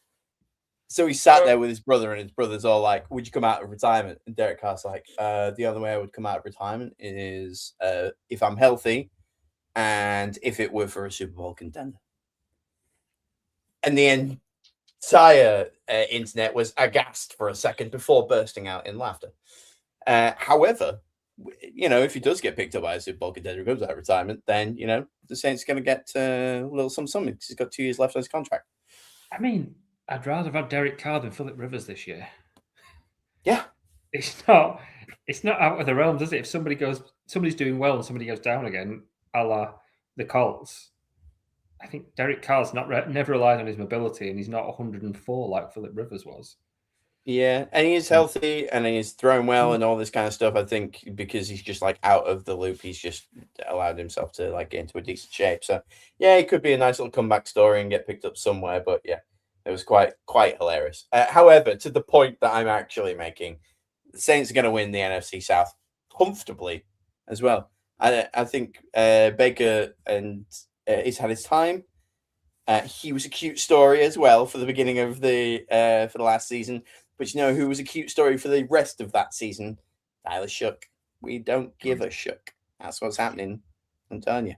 So he sat there with his brother, and his brother's all like, "Would you come out of retirement?" And Derek Carr's like, "The only way I would come out of retirement is if I'm healthy, and if it were for a Super Bowl contender." And the entire internet was aghast for a second before bursting out in laughter. However, if he does get picked up by a Super Bowl contender who goes out of retirement, then, the Saints are going to get a little something because he's got 2 years left on his contract. I mean, I'd rather have Derek Carr than Philip Rivers this year. Yeah. It's not out of the realm, does it? If somebody's doing well and somebody goes down again, a la the Colts, I think Derek Carr's never relied on his mobility, and he's not 104 like Philip Rivers was. Yeah, and he is healthy and he's throwing well and all this kind of stuff. I think because he's just like out of the loop, he's just allowed himself to like get into a decent shape. So yeah, it could be a nice little comeback story and get picked up somewhere. But yeah, it was quite hilarious. However, to the point that I'm actually making, the Saints are going to win the NFC South comfortably as well. I think Baker and he's had his time. He was a cute story as well for the beginning of for the last season. But who was a cute story for the rest of that season? Tyler Shook. We don't give a shook. That's what's happening. I'm telling you.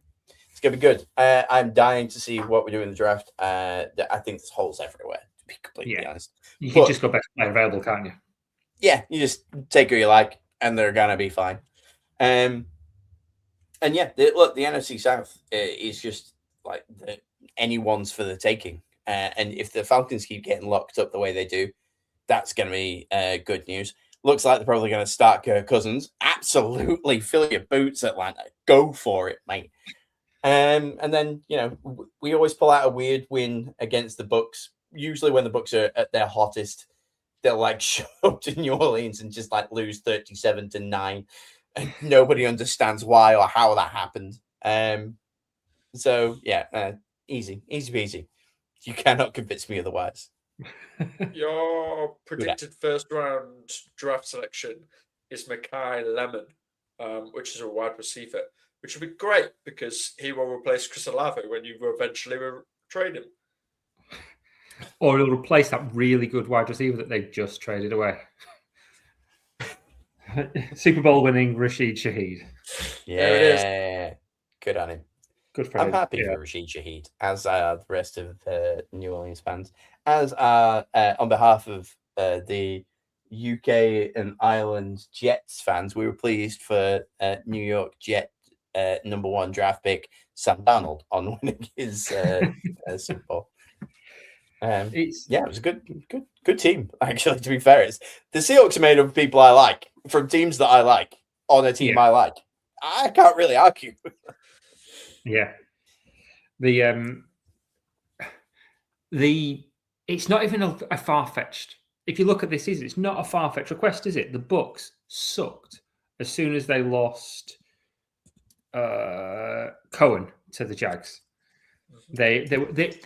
It's going to be good. I'm dying to see what we do in the draft. I think there's holes everywhere, to be completely honest. You can just go back to player available, can't you? Yeah, you just take who you like, and they're going to be fine. And yeah, look, the NFC South is just like anyone's for the taking. And if the Falcons keep getting locked up the way they do, that's going to be good news. Looks like they're probably going to start Kirk Cousins. Absolutely. Fill your boots, Atlanta. Go for it, mate. And then, we always pull out a weird win against the Bucs. Usually when the Bucs are at their hottest, they'll like show up to New Orleans and just like lose 37-9. And nobody understands why or how that happened. So, yeah, easy peasy. You cannot convince me otherwise. Your predicted first round draft selection is Makai Lemon, which is a wide receiver, which would be great because he will replace Chris Olave when you eventually trade him. Or he'll replace that really good wide receiver that they've just traded away. Super Bowl winning Rashid Shaheed. Yeah, there it is. Good on him. Good for I'm him. happy for Rashid Shaheed, as are the rest of New Orleans fans, as are on behalf of the UK and Ireland Jets fans. We were pleased for New York Jet number 1 draft pick Sam Darnold on winning his Super Bowl. It was a good team, actually, to be fair. The Seahawks are made of people I like, from teams that I like, on a team I like. I can't really argue. Yeah. It's not even a far-fetched. If you look at this season, it's not a far-fetched request, is it? The Bucs sucked as soon as they lost Cohen to the Jags. They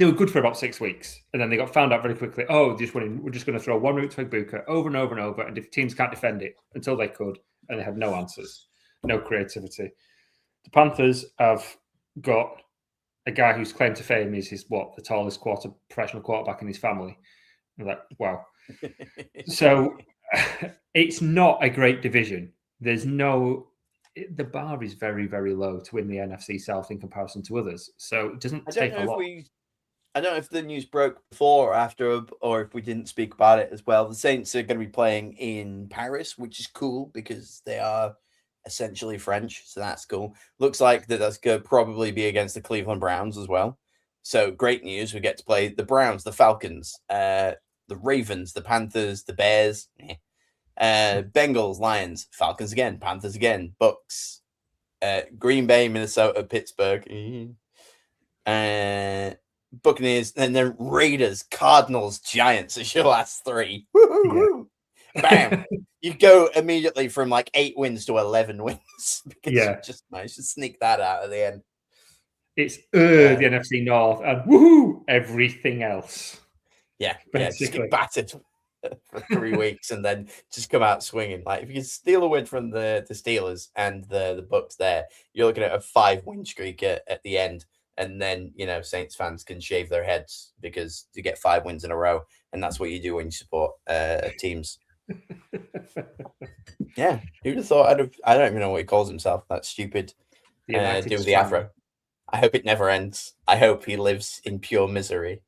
were good for about 6 weeks, and then they got found out very quickly. Oh, we're just going to throw one route to Ibuka over and over and over, and if teams can't defend it until they could, and they had no answers, no creativity. The Panthers have got a guy whose claim to fame is the tallest professional quarterback in his family. I'm like, wow. So it's not a great division. The bar is very, very low to win the NFC South in comparison to others. So it doesn't take a lot. I don't know if the news broke before or after, or if we didn't speak about it as well. The Saints are going to be playing in Paris, which is cool because they are essentially French. So that's cool. Looks like that's going to probably be against the Cleveland Browns as well. So great news. We get to play the Browns, the Falcons, the Ravens, the Panthers, the Bears, Bengals, Lions, Falcons again, Panthers again, Bucks, Green Bay, Minnesota, Pittsburgh, Buccaneers, and then Raiders, Cardinals, Giants as your last three. Woo-hoo-hoo. Bam! You go immediately from like 8 wins to 11 wins because you just managed to sneak that out at the end. It's the NFC North and woohoo everything else. Yeah, just get battered for 3 weeks and then just come out swinging. Like if you can steal a win from the Steelers and the Bucks, there you're looking at a 5-win streak at the end, and then Saints fans can shave their heads because you get 5 wins in a row, and that's what you do when you support teams. Yeah, who'd have thought? I don't even know what he calls himself. That stupid dude with the afro. I hope it never ends. I hope he lives in pure misery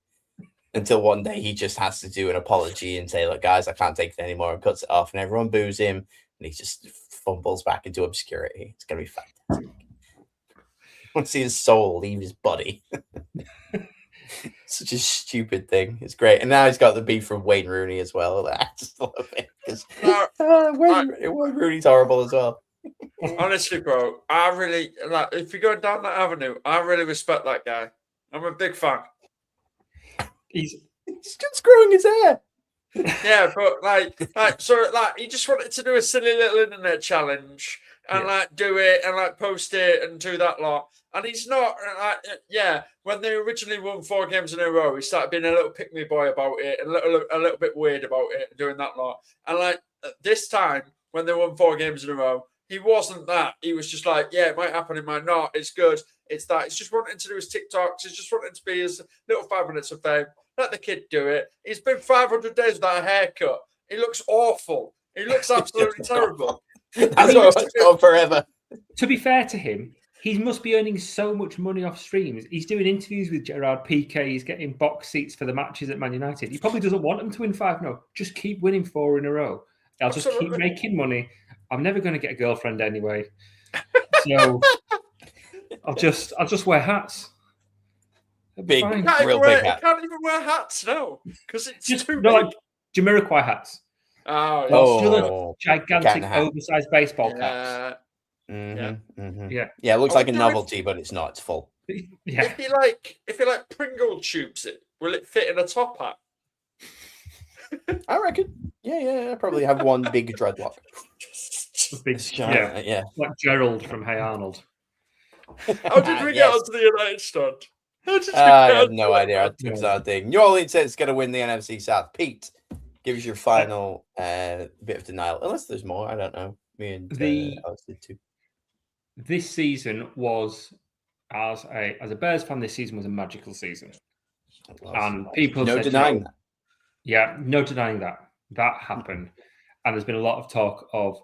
until one day he just has to do an apology and say, look, guys, I can't take it anymore, and cuts it off, and everyone boos him, and he just fumbles back into obscurity. It's going to be fantastic. I want to see his soul leave his body. Such a stupid thing. It's great. And now he's got the beef from Wayne Rooney as well. I just love it. Because Wayne Rooney's horrible as well. Honestly, bro, I really like if you're going down that avenue, I really respect that guy. I'm a big fan. He's just growing his hair. Yeah, but he just wanted to do a silly little internet challenge and do it and post it and do that lot. And he's not when they originally won 4 games in a row, he started being a little pick-me boy about it and a little bit weird about it and doing that lot. And this time when they won 4 games in a row, he wasn't that. He was just like, yeah, it might happen, it might not. It's good. It's that. He's just wanting to do his TikToks. He's just wanting to be his little 5 minutes of fame. Let the kid do it. He's been 500 days without a haircut. He looks awful. He looks absolutely terrible. That's what it's gone forever. To be fair to him, he must be earning so much money off streams. He's doing interviews with Gerard Piqué. He's getting box seats for the matches at Man United. He probably doesn't want them to win 5. No, just keep winning 4 in a row. I'll just keep making money. I'm never going to get a girlfriend anyway. So I'll just wear hats. Big, big hat. You can't even wear hats now because it's just too like big. Jamiroquai hats. Oh, gigantic, oversized baseball caps. Yeah, it looks like a novelty, but it's not. It's full. Yeah. If you like Pringle tubes it, will it fit in a top hat? I reckon. Yeah. I probably have one big dreadlock. Like Gerald from Hey Arnold. How did we get onto the United stunt? I have no idea. It's our thing. New Orleans says it's going to win the NFC South. Pete, give us your final bit of denial. Unless there's more, I don't know. Me and Alex did too. This season was, as a Bears fan, this season was a magical season, and people no denying that. Yeah, no denying that happened, and there's been a lot of talk of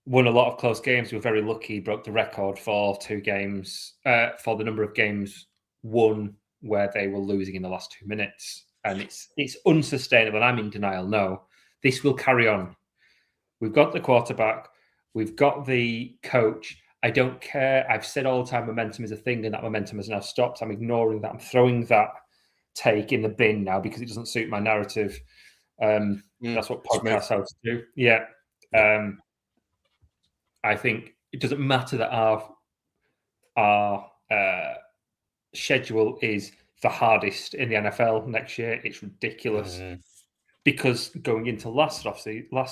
won a lot of close games. We were very lucky, broke the record for 2 games for the number of games won where they were losing in the last 2 minutes, and it's unsustainable. And I'm in denial. No, this will carry on. We've got the quarterback, we've got the coach. I don't care. I've said all the time momentum is a thing, and that momentum has now stopped. I'm ignoring that. I'm throwing that take in the bin now because it doesn't suit my narrative. That's what podcast hosts do. Yeah. I think it doesn't matter that our schedule is the hardest in the NFL next year. It's ridiculous because going into last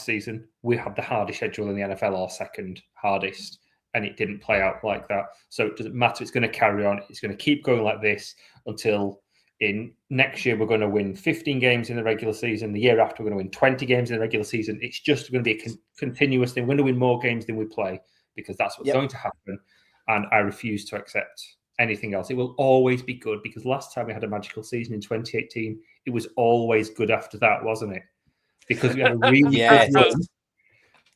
season, we had the hardest schedule in the NFL, or second hardest. and it didn't play out like that. So it doesn't matter. It's going to carry on. It's going to keep going like this until in next year we're going to win 15 games in the regular season. The year after we're going to win 20 games in the regular season. It's just going to be a continuous thing. We're going to win more games than we play because that's what's going to happen. And I refuse to accept anything else. It will always be good because last time we had a magical season in 2018, it was always good after that, wasn't it? Because we had a really good run.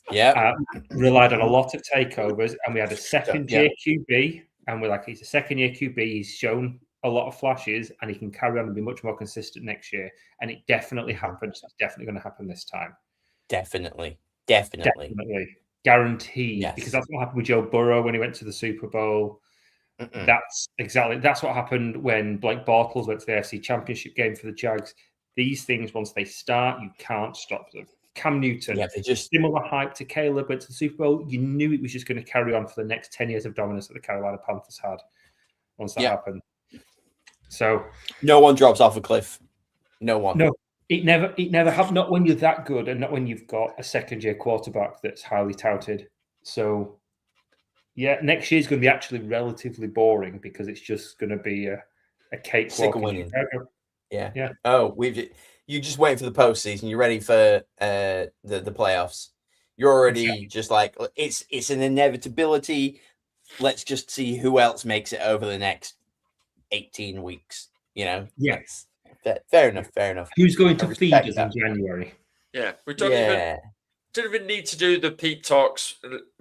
Yeah, relied on a lot of takeovers, and we had a second-year QB, and we're like, he's a second-year QB. He's shown a lot of flashes, and he can carry on and be much more consistent next year. And it definitely happened. So it's definitely going to happen this time. Definitely. Guaranteed. Yes. Because that's what happened with Joe Burrow when he went to the Super Bowl. That's what happened when Blake Bortles went to the AFC Championship game for the Jags. These things, once they start, you can't stop them. Cam Newton, similar hype to Caleb, went to the Super Bowl. You knew it was just going to carry on for the next 10 years of dominance that the Carolina Panthers had once that happened. So no one drops off a cliff. No one. No, it never happened. Not when you're that good, and not when you've got a second-year quarterback that's highly touted. So yeah, next year's going to be actually relatively boring because it's just going to be a cakewalk. Winning. Yeah. Oh, you just waiting for the postseason. You're ready for the playoffs. You're already just like it's an inevitability. Let's just see who else makes it over the next 18 weeks. You know. Yes. Fair enough. Who's going to feed us in January? Yeah, we don't even need to do the Pete talks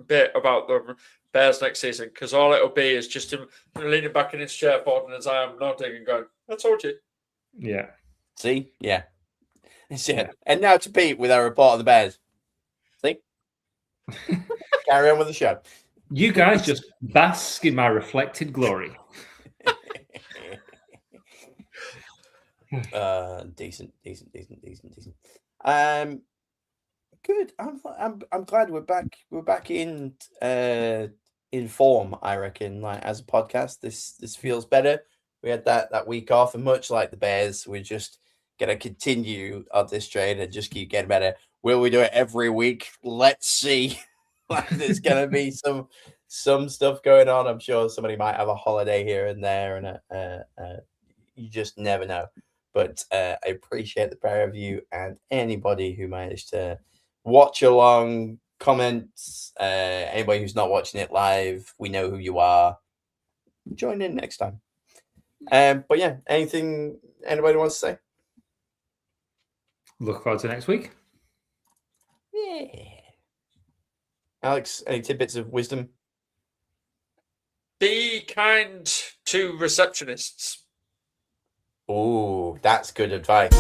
bit about the Bears next season because all it'll be is just him leaning back in his chair, folding his arm, nodding, and going, "I told you." Yeah. See? Yeah. And now to Pete with our report on the Bears. See? Carry on with the show. You guys just bask in my reflected glory. Decent. Good. I'm glad we're back. We're back in form, I reckon. Like as a podcast, this feels better. We had that week off, and much like the Bears, we're just gonna continue on this train and just keep getting better. Will we do it every week? Let's see. Like there's gonna be some stuff going on. I'm sure somebody might have a holiday here and there, and you just never know. But I appreciate the pair of you and anybody who managed to watch along, comments, anybody who's not watching it live. We know who you are. Join in next time. But yeah, anything anybody wants to say? Look forward to next week. Yeah. Alex, any tidbits of wisdom? Be kind to receptionists. Oh, that's good advice.